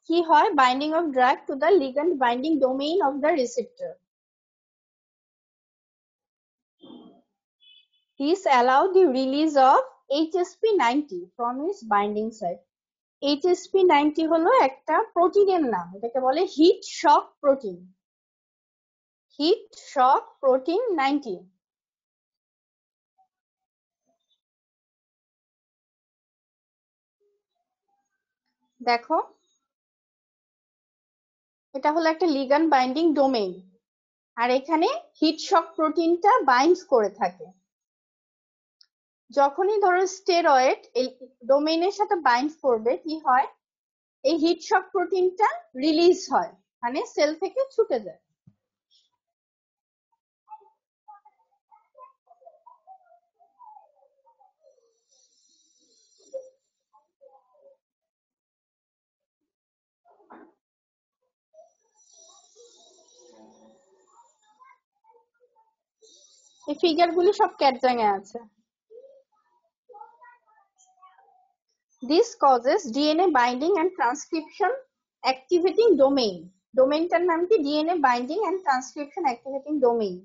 Speaker 1: কি হয়? Binding of drug to the ligand binding domain of the receptor. This allow the release of HSP90 from its binding site. HSP90 হলো একটা প্রোটিনের নাম, এটাকে বলে হিট শক প্রোটিন। হিট শক প্রোটিন 90। দেখো, এটা হলো একটা লিগ্যান্ড বাইন্ডিং ডোমেইন, আর এখানে হিট শক প্রোটিনটা বাইন্ড করে থাকে। যখনই ধরো স্টেরয়েড এই ডোমেইনের সাথে বাইন্ড করবে, কি হয়, এই হিট শক প্রোটিনটা রিলিজ হয়, মানে সেল থেকে ছুটে যায়। এই ফিগারগুলি সব ক্যাটজাঙে আছে। This causes DNA binding and transcription activating domain. ডোমেইনটার নাম কি? DNA binding and transcription activating domain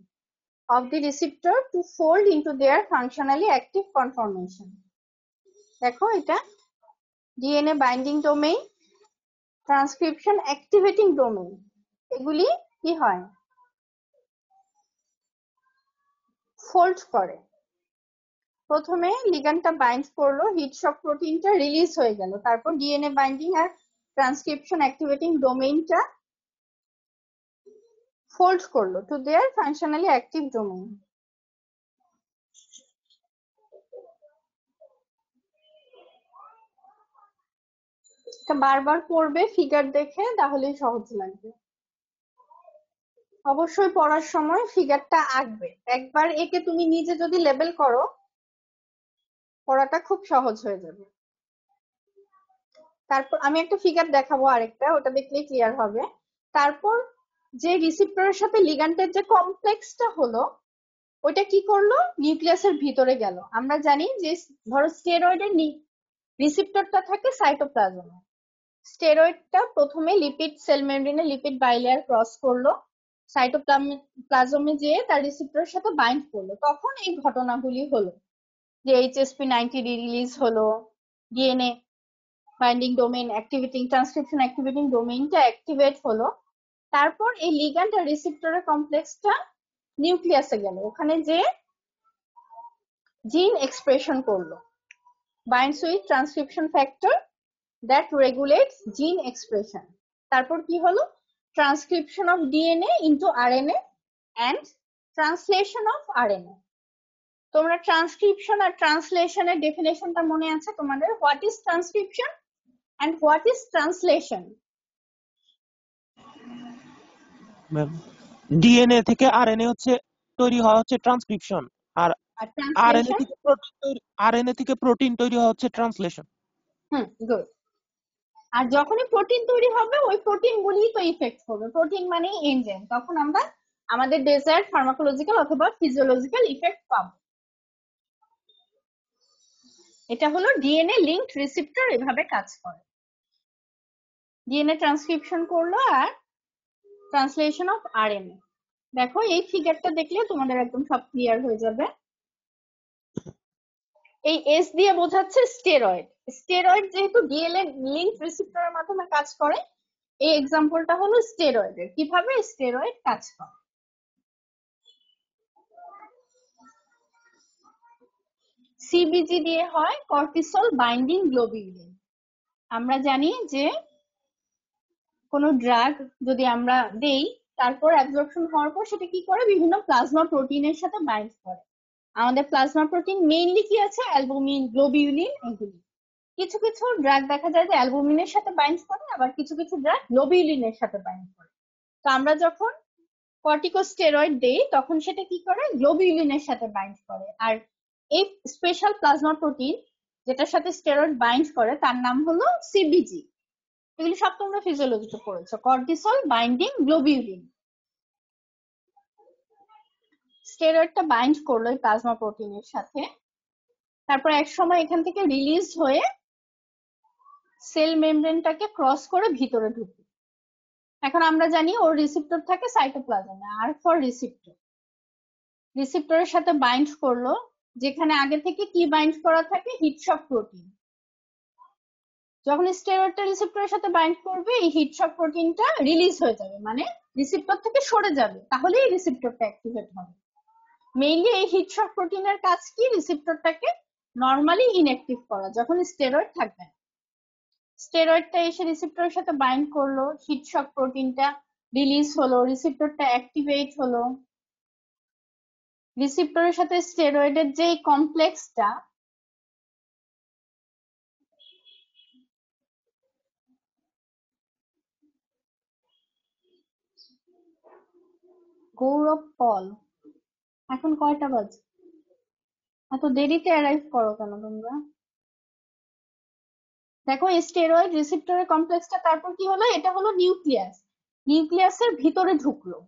Speaker 1: of the receptor to fold into their functionally active conformation. দেখো, এটা DNA binding domain, transcription activating domain, এগুলি কি হয়, ফোল্ড করে। প্রথমে লিগ্যান্ডটা bind করলো, হিট শক প্রোটিনটা রিলিজ হয়ে গেল, তারপর ডিএনএ বাইন্ডিং আর ট্রান্সক্রিপশন অ্যাক্টিভেটিং ডোমেইনটা ফোল্ড করলো to their functionally active domain. এটা বারবার পড়বে ফিগার দেখে, তাহলেই সহজ লাগবে। অবশ্যই পড়ার সময় ফিগারটা আঁকবে। একবার একে তুমি নিজে যদি লেবেল করো, পড়াটা খুব সহজ হয়ে যাবে। তারপর আমি একটা ফিগার দেখাবো আরেকটা, ওটা দেখলেই ক্লিয়ার হবে। তারপর যে রিসিপ্টরের সাথে লিগ্যান্ডের যে কমপ্লেক্সটা হলো, ওইটা কি করলো, নিউক্লিয়াসের ভিতরে গেল। আমরা জানি যে ধরো স্টেরয়েডের রিসিপ্টরটা থাকে সাইটোপ্লাজমে। স্টেরয়েডটা প্রথমে লিপিড সেল মেমব্রেনে লিপিড বাইলেয়ার ক্রস করলো, সাইটোপ্লাজমে যেয়ে তার রিসিপ্টরের সাথে বাইন্ড করলো। তখন এই ঘটনাগুলি হলো যে HSP90 রিলিজ হলো, DNA binding domain activating transcription activating ডোমেইনটা অ্যাক্টিভেট হলো। তারপর এই লিগ্যান্ড আর রিসিপ্টরের কমপ্লেক্সটা নিউক্লিয়াসে গেল, ওখানে যে জিন এক্সপ্রেশন করলো, binds with transcription factor that regulates gene expression. তারপর কি হলো, transcription of DNA into RNA and translation of RNA. তোমরা ট্রান্সক্রিপশন আর ট্রান্সলেশনের ডেফিনেশনটা মনে আছে তোমাদের? What is transcription and what is translation?
Speaker 4: DNA থেকে আরএনএ হচ্ছে তৈরি হওয়া হচ্ছে ট্রান্সক্রিপশন, আর
Speaker 1: আর ট্রান্সলেশন?
Speaker 4: আরএনএ থেকে প্রোটিন তৈরি হওয়া হচ্ছে ট্রান্সলেশন।
Speaker 1: গুড। আর যখনই প্রোটিন তৈরি হবে, ওই প্রোটিন গুলি তো ইফেক্ট করবে। প্রোটিন মানে এনজাইম, তখন আমরা আমাদের ডেজায়ার্ড ফার্মাকোলজিক্যাল অথবা ফিজিওলজিক্যাল ইফেক্ট পাবো। এটা হলো ডিএনএ লিঙ্কড রিসিপ্টর, এভাবে কাজ করে। ডিএনএ ট্রান্সক্রিপশন করলো আর ট্রান্সলেশন অফ আরএনএ। দেখো, এই ফিগারটা দেখলে তোমাদের একদম সব ক্লিয়ার হয়ে যাবে। এই এস দিয়ে বোঝাচ্ছে স্টেরয়েড। স্টেরয়েড যেহেতু ডিএনএ লিঙ্কড রিসিপ্টরের মাধ্যমে কাজ করে, এই এক্সাম্পলটা হলো স্টেরয়েডের। কিভাবে স্টেরয়েড কাজ করে? সিবিজি দিয়ে হয় কর্টিসল বাইন্ডিং গ্লোবিউলিন। আমরা জানি যে কোনো ড্রাগ যদি আমরা দেই, তারপর অ্যাবজর্পশন হওয়ার পর সেটা কি করে, বিভিন্ন প্লাজমা প্রোটিনের সাথে বাইন্ড করে। আমাদের প্লাজমা প্রোটিন মেইনলি কি আছে, অ্যালবুমিন, গ্লোবিউলিন, এগুলি। কিছু কিছু ড্রাগ দেখা যায় যে অ্যালবুমিনের সাথে বাইন্ড করে, আবার কিছু কিছু ড্রাগ গ্লোবিউলিনের সাথে বাইন্ড করে। তো আমরা যখন কর্টিকোস্টেরয়েড দেই, তখন সেটা কি করে, গ্লোবিউলিনের সাথে বাইন্ড করে। আর এই স্পেশাল প্লাজমা প্রোটিন যেটার সাথে স্টেরয়েড বাইন্ড করে, তার নাম হলো সিবিজি। এগুলি সব তোমরা ফিজিওলজিতে পড়েছো, কর্টিসল বাইন্ডিং গ্লোবিউলিন। স্টেরয়েডটা বাইন্ড করলো এই প্লাজমা প্রোটিনের সাথে, তারপর এক সময় এখান থেকে রিলিজ হয়ে সেল মেমব্রেনটাকে ক্রস করে ভিতরে ঢুকে। এখন আমরা জানি ওর রিসিপ্টর থাকে সাইটোপ্লাজমে, আর ফর রিসিপ্টর। রিসিপ্টরের সাথে বাইন্ড করলো, যেখানে আগে থেকে কি বাইন্ড করা থাকে, হিট শক প্রোটিন। যখন স্টেরয়েডটা রিসিপ্টরের সাথে বাইন্ড করবে, এই হিট শক প্রোটিনটা রিলিজ হয়ে যাবে, মানে রিসিপ্টর থেকে সরে যাবে, তাহলেই রিসিপ্টরটা অ্যাক্টিভেট হবে। মেইনলি এই হিট শক প্রোটিনের কাজ কি, রিসিপ্টরটাকে নরমালি ইনঅ্যাক্টিভ করা যখন স্টেরয়েড থাকবে। স্টেরয়েডটা এসে রিসেপ্টরের সাথে বাইন্ড করলো, হিট শক প্রোটিনটা রিলিজ হলো, রিসেপ্টরটা অ্যাক্টিভেট হলো। রিসেপ্টরের সাথে স্টেরয়েডের যে কমপ্লেক্সটা গৌরব পল, এখন কয়টা বাজে? এত দেরিতে অ্যারাইভ করো কেন তোমরা? দেখো স্টেরয়েড রিসেপ্টরের কমপ্লেক্সটা তারপর কি হলো, এটা হলো নিউক্লিয়াস, নিউক্লিয়াসের ভিতরে ঢুকলো।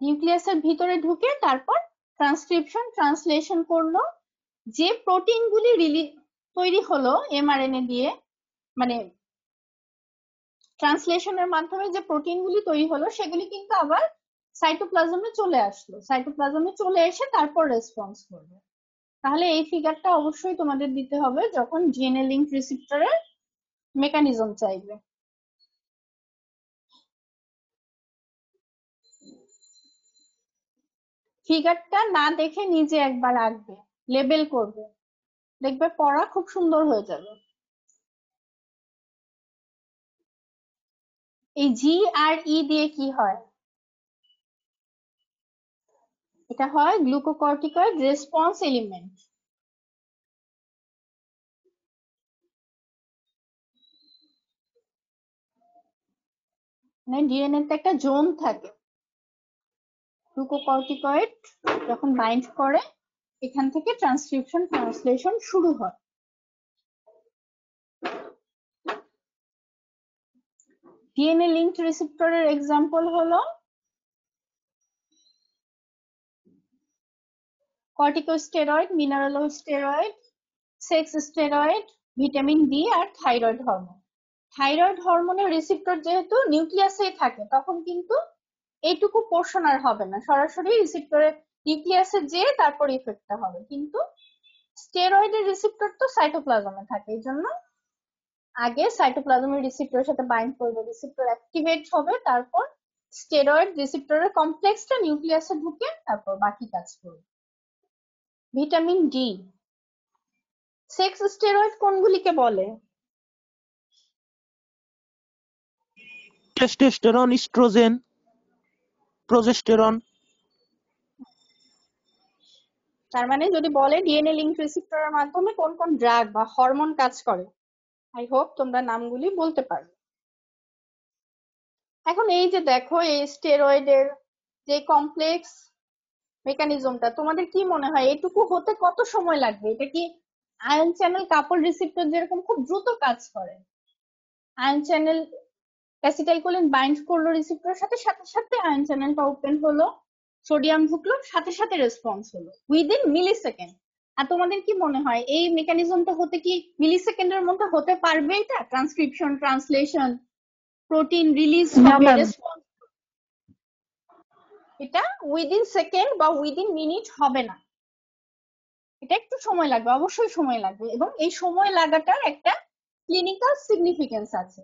Speaker 1: নিউক্লিয়াসের ভিতরে ঢুকে তারপর ট্রান্সক্রিপশন ট্রান্সলেশন করলো। যে প্রোটিনগুলি তৈরি হলো এমআরএনএ দিয়ে, মানে ট্রান্সলেশনের মাধ্যমে যে প্রোটিনগুলি তৈরি হলো সেগুলি কিন্তু আবার সাইটোপ্লাজমে চলে আসলো, সাইটোপ্লাজমে চলে এসে তারপর রেসপন্স করবে। তাহলে এই ফিগারটা অবশ্যই তোমাদের দিতে হবে যখন ডিএনএ লিংক রিসেপ্টরের মেকানিজম চাইবে। ফিগারটা না দেখে নিজে একবার আঁকবে, লেবেল করবে, দেখবে পড়া খুব সুন্দর হয়ে যাবে। এই জি আর ই দিয়ে কি হয়? এটা হয় গ্লুকোকর্টিকয়েড রেসপন্স এলিমেন্ট। মানে ডিএনএ তে একটা জোন থাকে, গ্লুকোকর্টিকয়েড যখন বাইন্ড করে এখান থেকে ট্রান্সক্রিপশন ট্রান্সলেশন শুরু হয়। ডিএনএ লিংকড রিসেপ্টরের এক্সাম্পল হলো corticosteroid, mineralosteroid, sex steroid, vitamin D আর থাইরয়েড হরমোন। থাইরয়েড হরমোনের রিসেপ্টর যেহেতু নিউক্লিয়াসেই থাকে তখন কিন্তু এইটুকু পোর্শন আর হবে না, সরাসরি রিসেপ্টরের নিউক্লিয়াসে যেয়ে তারপর ইফেক্টটা হবে। কিন্তু স্টেরয়েডের রিসেপ্টর তো সাইটোপ্লাজমে থাকে, এই জন্য আগে সাইটোপ্লাজমের রিসেপ্টরের সাথে বাইন্ড করবে, রিসেপ্টর অ্যাক্টিভেট হবে, তারপর স্টেরয়েড রিসেপ্টরের কমপ্লেক্সটা নিউক্লিয়াসে ঢুকে তারপর বাকি কাজ করবে। ভিটামিন ডি, সেক্স স্টেরয়েড কোনগুলিকে বলে?
Speaker 4: Testosterone, oestrogen, progesterone.
Speaker 1: তার মানে যদি বলে ডিএনএ লিংক রিসেপ্টরের মাধ্যমে কোন কোন ড্রাগ বা হরমোন কাজ করে, আই হোপ তোমরা নামগুলি বলতে পারবে। এখন এই যে দেখো এই স্টেরয়েডের যে কমপ্লেক্স মেকানিজমটা, তোমাদের কি মনে হয় এটুকু হতে কত সময় লাগবে? এটা কি আয়ন চ্যানেল কাপল রিসেপ্টর যেরকম খুব দ্রুত কাজ করে, আয়ন চ্যানেল অ্যাসিটাইলকোলিন বাইন্ড করলো রিসেপ্টরের সাথে, সাথে সাথে আয়ন চ্যানেলটা ওপেন হলো, সোডিয়াম ঢুকলো, সাথে সাথে রেসপন্স হলো উইদিন মিলি সেকেন্ড। আর তোমাদের কি মনে হয় এই মেকানিজমটা হতে কি মিলি সেকেন্ডের মধ্যে হতে পারবে? এটা ট্রান্সক্রিপশন ট্রান্সলেশন প্রোটিন রিলিজ হবে, রেসপন্স, এটা উইদিন সেকেন্ড বা উইদিন মিনিট হবে না, এটা একটু সময় লাগবে, অবশ্যই সময় লাগবে। এবং এই সময় লাগাটার একটা ক্লিনিক্যাল সিগনিফিকেন্স আছে,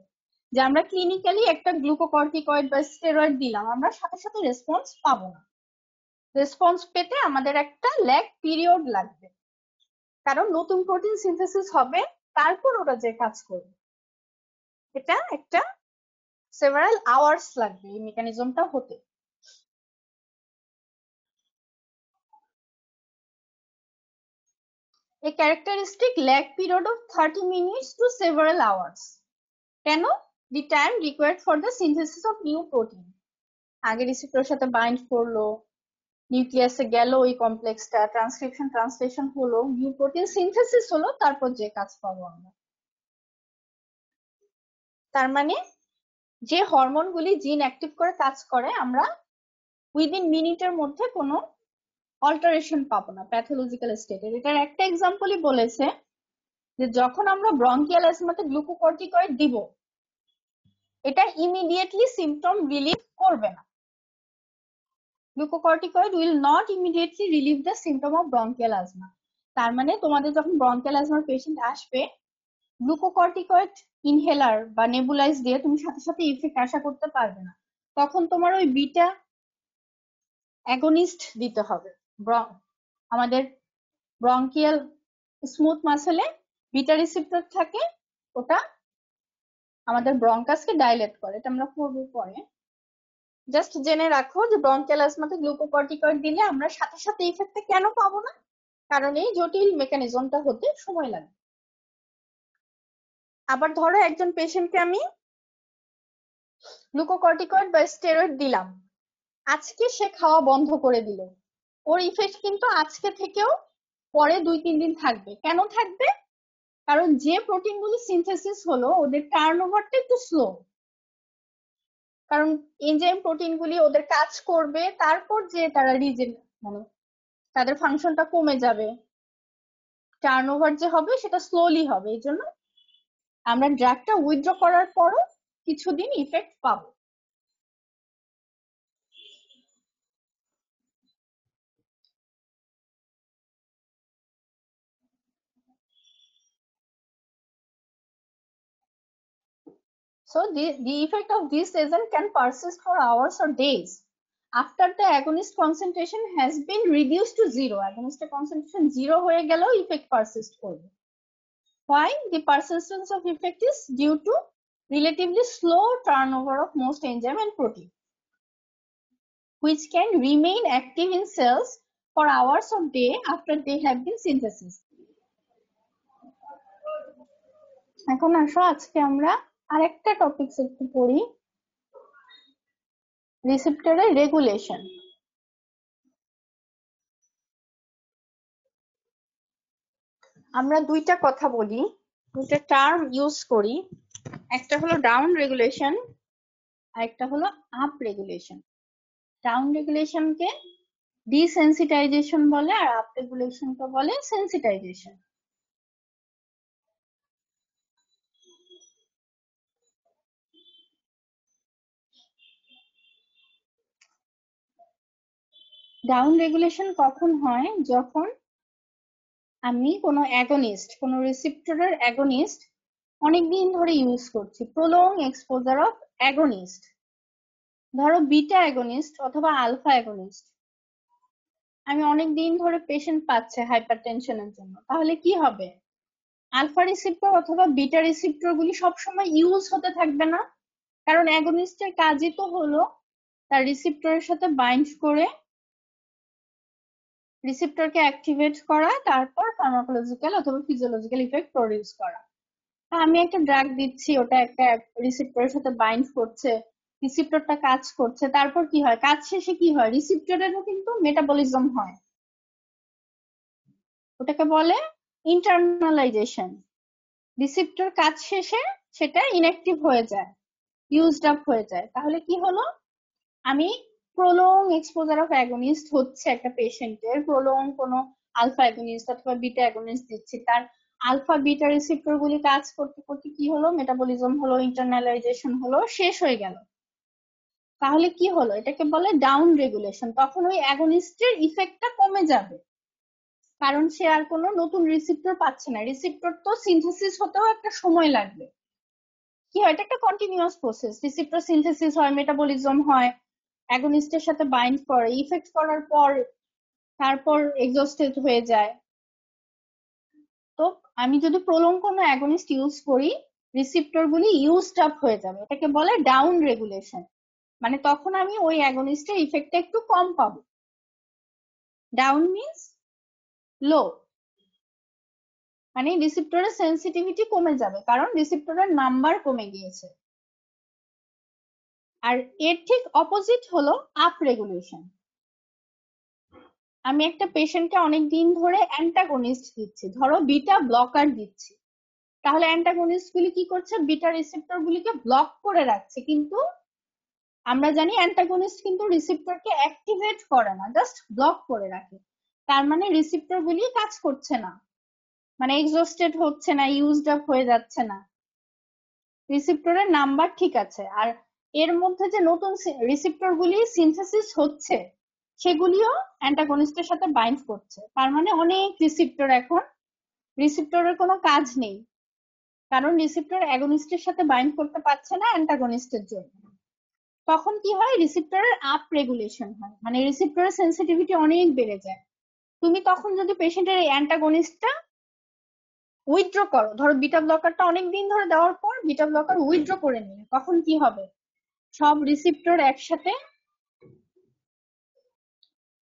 Speaker 1: যে আমরা ক্লিনিক্যালি একটা গ্লুকোকর্টিকয়েড বা স্টেরয়েড দিলাম, আমরা সাথে সাথে রেসপন্স পাবো না, রেসপন্স পেতে আমাদের একটা ল্যাগ পিরিয়ড লাগবে, কারণ নতুন প্রোটিন সিনথেসিস হবে, তারপর ওরা যে কাজ করবে, এটা একটা সেভারাল আওয়ার্স লাগবে এই মেকানিজমটা হতে। A characteristic lag period of 30 minutes to several hours. কেন? The time required for the synthesis of new protein. আগে রিসেপ্টরের সাথে বাইন্ড করলো, নিউক্লিয়াসে গেল ওই কমপ্লেক্সটা, ট্রান্সক্রিপশন ট্রান্সলেশন হলো, নিউ প্রোটিন সিনথেসিস হলো, তারপর যে কাজ পাবো আমরা। তার মানে যে হরমোনগুলি জিন অ্যাক্টিভ করে কাজ করে, আমরা উইদিন মিনিটের মধ্যে কোনো অল্টারেশন পাবো না প্যাথোলজিক্যাল স্টেটের। এটার একটা এক্সাম্পলই বলেছে যে যখন আমরা ব্রঙ্কিয়াল অ্যাজমাতে গ্লুকোকর্টিকয়েড দিব, এটা ইমিডিয়েটলি সিমটম রিলিভ করবে না। Glucocorticoid will not immediately relieve the symptom of bronchial asthma. তার মানে তোমাদের যখন ব্রঙ্কিয়াল অ্যাজমার পেশেন্ট আসবে, গ্লুকোকর্টিকয়েড ইনহেলার বা নেবুলাইজ দিয়ে তুমি সাথে সাথে ইফেক্ট আশা করতে পারবে না, তখন তোমার ওই বিটা অ্যাগনিস্ট দিতে হবে, আমাদের ব্রঙ্কিয়াল স্মুথ মাসেলে বিটা রিসেপ্টর থাকে, ওটা আমাদের ব্রঙ্কাসকে ডাইলেট করে, এটা আমরা পড়বো পরে। জাস্ট জেনে রাখো যে ব্রঙ্কিয়াল অ্যাজমাতে গ্লুকোকর্টিকয়েড দিলে আমরা সাথে সাথে ইফেক্টটা কেন পাবো না, কারণ এই জটিল মেকানিজমটা হতে সময় লাগে। আবার ধরো একজন পেশেন্টকে আমি গ্লুকোকর্টিকয়েড বা স্টেরয়েড দিলাম, আজকে সে খাওয়া বন্ধ করে দিল, ওর ইফেক্ট কিন্তু আজকে থেকেও পরে 2-3 দিন থাকবে। কেন থাকবে? কারণ যে প্রোটিনগুলো সিনথেসিস হলো ওদের টার্নওভারটা একটু স্লো, কারণ এনজাইম প্রোটিনগুলি ওদের কাজ করবে, তারপর যে তারা মানে তাদের ফাংশনটা কমে যাবে, টার্নওভার যে হবে সেটা স্লোলি হবে। এই জন্য আমরা ড্রাগটা উইথড্র করার পরও কিছুদিন ইফেক্ট পাবো। So the effect of this agent can persist for hours or days after the agonist concentration has been reduced to zero. Agonist concentration zero হয়ে গেলেও effect persist করবে। Why? The persistence of effect is due to relatively slow turnover of most enzyme and protein, which can remain active in cells for hours or day after they have been synthesized. এখন আসো আজকে আমরা আরেকটা topics একটু পড়ি, রিসেপ্টরের regulation. আমরা দুইটা কথা বলি, দুইটা টার্ম ইউজ করি, একটা হলো ডাউন রেগুলেশন আর একটা হলো আপ রেগুলেশন। ডাউন রেগুলেশনকে ডিসেন্সিটাইজেশন বলে আর আপ রেগুলেশনকে বলে সেন্সিটাইজেশন। ডাউন রেগুলেশন কখন হয়? যখন আমি কোনো অ্যাগনিস্ট, কোনো রিসেপ্টরের অ্যাগনিস্ট অনেকদিন ধরে ইউজ করছি, প্রলং এক্সপোজার অফ অ্যাগনিস্ট, ধরো বিটা অ্যাগনিস্ট অথবা আলফা অ্যাগনিস্ট, আমি অনেকদিন ধরে পেশেন্ট পাচ্ছে হাইপারটেনশনের জন্য, তাহলে কি হবে? আলফা রিসেপ্টর অথবা বিটা রিসেপ্টর গুলি সবসময় ইউজ হতে থাকবে না, কারণ অ্যাগনিস্টের কাজই তো হলো তার রিসেপ্টরের সাথে বাইন্ড করে রিসেপ্টরকে অ্যাক্টিভেট করা, তারপর ফার্মাকোলজিক্যাল অথবা ফিজিওলজিক্যাল ইফেক্ট প্রডিউস করা। আমি একটা ড্রাগ দিচ্ছি, ওটা একটা রিসেপ্টরের সাথে বাইন্ড করছে, রিসেপ্টরটা কাজ করছে, তারপর কি হয়? কাজ শেষে কি হয়? রিসেপ্টরেরও কিন্তু মেটাবলিজম হয়, ওটাকে বলে ইন্টারনালাইজেশন। রিসেপ্টর কাজ শেষে সেটা ইনঅ্যাক্টিভ হয়ে যায়, ইউজড আপ হয়ে যায়। তাহলে কি হলো? আমি প্রলং এক্সপোজার অফ অ্যাগনিস্ট হচ্ছে একটা পেশেন্টের, প্রলং কোনো আলফা অ্যাগনিস্ট অথবা বিটা অ্যাগনিস্ট দিচ্ছি, তার আলফা বিটা রিসেপ্টর গুলি কাজ করতে করতে কি হলো? মেটাবলিজম হলো, ইন্টারনালাইজেশন হলো, শেষ হয়ে গেল। তাহলে কি হলো? এটাকে বলে ডাউন রেগুলেশন। তখন ওই অ্যাগনিস্টের ইফেক্টটা কমে যাবে, কারণ সে আর কোনো নতুন রিসেপ্টর পাচ্ছে না। রিসেপ্টর তো সিনথেসিস হতেও একটা সময় লাগবে। কি হয়? এটা একটা কন্টিনিউয়াস প্রসেস, রিসেপ্টর সিনথেসিস হয়, মেটাবলিজম হয়, অ্যাগনিস্টের সাথে বাইন্ড করে, ইফেক্ট করার পর তারপর এক্সস্টেড হয়ে যায়। তো আমি যদি প্রলং কোনো অ্যাগনিস্ট ইউজ করি, রিসেপ্টর গুলি ইউজড আপ হয়ে যাবে, এটাকে বলে ডাউন রেগুলেশন। মানে তখন আমি ওই অ্যাগনিস্টের ইফেক্টটা একটু কম পাবো। ডাউন মিন্স লো, মানে রিসেপ্টরের সেন্সিটিভিটি কমে যাবে, কারণ রিসেপ্টরের নাম্বার কমে গিয়েছে। আর এর ঠিক অপোজিট হলো আপ রেগুলেশন। আমি একটা পেশেন্টকে অনেকদিন ধরে অ্যান্টাগনিস্ট দিচ্ছি, ধরো বিটা ব্লকার দিচ্ছি, তাহলে অ্যান্টাগনিস্ট গুলি কি করছে? বিটা রিসেপ্টর গুলিকে ব্লক করে রাখছে, কিন্তু আমরা জানি অ্যান্টাগনিস্ট কিন্তু রিসেপ্টরকে অ্যাক্টিভেট করে না, জাস্ট ব্লক করে রাখে। তার মানে রিসেপ্টর গুলি কাজ করছে না, মানে এক্সস্টেড হচ্ছে না, ইউজড আপ হয়ে যাচ্ছে না, রিসেপ্টরের নাম্বার ঠিক আছে। আর এর মধ্যে যে নতুন রিসেপ্টর গুলি সিনথেসিস হচ্ছে, সেগুলিও অ্যান্টাগনিস্টের সাথে বাইন্ড করছে। তার মানে অনেক রিসেপ্টর, এখন রিসেপ্টরের কোনো কাজ নেই, কারণ রিসেপ্টর অ্যাগনিস্টের সাথে বাইন্ড করতে পারছে না অ্যান্টাগনিস্টের জন্য। তখন কি হয়? রিসেপ্টরের আপ রেগুলেশন হয়, মানে রিসেপ্টরের সেন্সিটিভিটি অনেক বেড়ে যায়। তুমি তখন যদি পেশেন্টের এই অ্যান্টাগনিস্টটা উইথড্র করো, ধরো বিটা ব্লকারটা অনেকদিন ধরে দেওয়ার পর বিটা ব্লকার উইথড্র করে নিলে তখন কি হবে? সব রিসিপ্টর একসাথে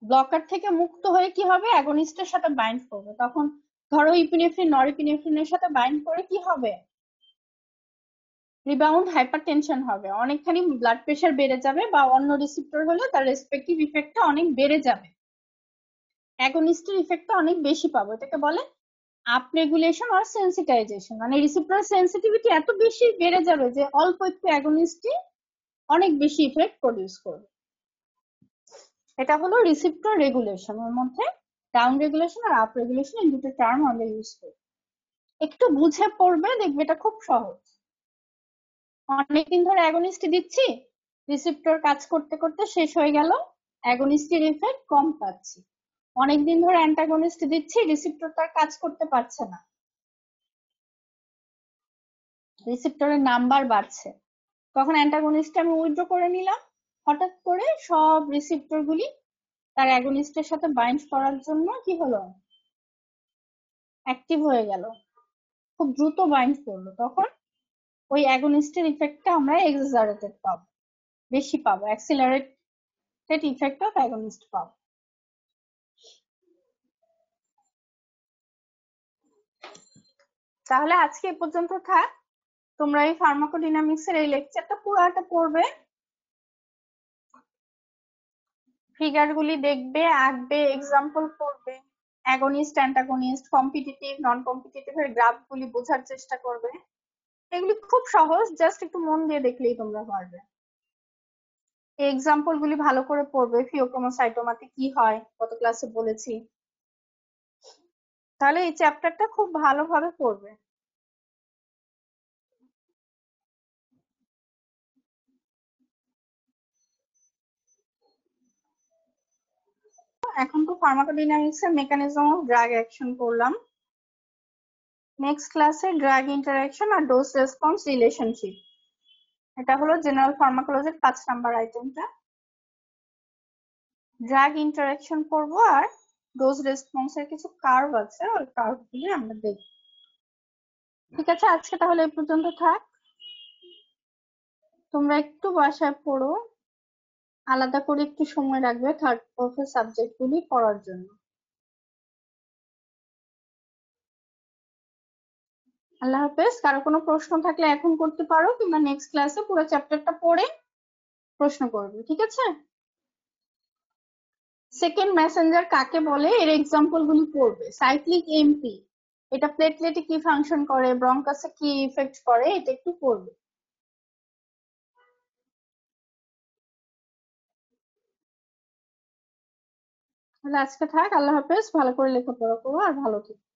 Speaker 1: ব্লকার থেকে মুক্ত হয়ে কি হবে, অ্যাগনিস্টের সাথে বাইন্ড করবে। তখন ধরো ইপিনেফ্রিন নরএপিনেফ্রিনের সাথে বাইন্ড করে কি হবে, রিবাউন্ড হাইপারটেনশন হবে, অনেকখানি ব্লাড প্রেশার বেড়ে যাবে, বা অন্য রিসিপ্টর হলে তার রেসপেক্টিভ ইফেক্টটা অনেক বেড়ে যাবে, অ্যাগনিস্টের ইফেক্টটা অনেক বেশি পাবো। এটাকে বলে আপ রেগুলেশন আর সেন্সিটাইজেশন, মানে রিসিপ্টর সেন্সিটিভিটি এত বেশি বেড়ে যাবে যে অল্প একটু অ্যাগনিস্টই অনেক বেশি ইফেক্ট প্রডিউস করবে। এটা হলো রিসিপ্টর রেগুলেশন। এর মধ্যে ডাউন রেগুলেশন আর আপ রেগুলেশন এই দুটো টার্ম আমরা ইউজ করি। একটু বুঝে পড়বে, দেখবে এটা খুব সহজ। অনেকদিন ধরে অ্যাগনিস্ট দিচ্ছি, রিসিপ্টর কাজ করতে করতে শেষ হয়ে গেল, অ্যাগনিস্টের ইফেক্ট কম পাচ্ছি। অনেকদিন ধরে অ্যান্টাগনিস্ট দিচ্ছি, রিসিপ্টর তার কাজ করতে পারছে না, রিসিপ্টরের নাম্বার বাড়ছে, তখন অ্যান্টাগনিস্ট আমি উইথড্র করে নিলাম। হঠাৎ করে সব রিসিপ্টর গুলি তার অ্যাগনিস্টের সাথে বাইন্ড করার জন্য কি হলো, অ্যাক্টিভ হয়ে গেল, খুব দ্রুত বাইন্ড করলো। তখন ওই অ্যাগনিস্টের ইফেক্টটা আমরা এক্সাজারেটেড পাবো, বেশি পাবো, অ্যাক্সিলারেটেড ইফেক্ট অফ অ্যাগনিস্ট পাবো। তাহলে আজকে এ পর্যন্ত থাক। তোমরা এই ফার্মাকোডাইনামিক্সের এই লেকচারটা পুরোটা পড়বে, ফিগার গুলি দেখবে, আঁকবে, এক্সাম্পল পড়বে, অ্যাগনিস্ট অ্যান্টাগনিস্ট, কম্পিটিটিভ নন কম্পিটিটিভ এর গ্রাফ গুলি বোঝার চেষ্টা করবে। এগুলি খুব সহজ, জাস্ট একটু মন দিয়ে দেখলেই তোমরা পারবে। এই এক্সাম্পল গুলি ভালো করে পড়বে, ফিওক্রোমোসাইটোমাতে কি হয় গত ক্লাসে বলেছি। তাহলে এই চ্যাপ্টারটা খুব ভালোভাবে পড়বে। এখন তো ফার্মাকোডাইনামিক্স এর মেকানিজম অফ ড্রাগ অ্যাকশন করলাম। নেক্সট ক্লাসে ড্রাগ ইন্টারঅ্যাকশন আর ডোজ রেসপন্স রিলেশনশিপ, এটা হলো জেনারেল ফার্মাকোলজির 5 নাম্বার আইটেমটা। ড্রাগ ইন্টারঅ্যাকশন করব আর ডোজ রেসপন্স এর কিছু কার্ভ আছে, ওই কার্ভ গুলি আমরা দেখব। ঠিক আছে, আজকে তাহলে এই পর্যন্ত থাক। তোমরা একটু বাসায় পড়ো, আলাদা করে একটু সময় রাখবে থার্ড ফোর্থের সাবজেক্ট গুলি পড়ার জন্য। আল্লাহ হাফেজ। কারো কোনো প্রশ্ন থাকলে এখন করতে পারো, কিংবা নেক্সট ক্লাসে পুরো চ্যাপ্টারটা পড়ে প্রশ্ন করবে। ঠিক আছে, সেকেন্ড মেসেঞ্জার কাকে বলে এর এক্সাম্পল গুলি পড়বে। সাইক্লিক এমপি, এটা প্লেটলেটে কি ফাংশন করে, ব্রঙ্কাসে কি ইফেক্ট করে, এটা একটু পড়বে। তাহলে আজকে থাক, আল্লাহ হাফেজ। ভালো করে লেখাপড়া করো আর ভালো থেকো।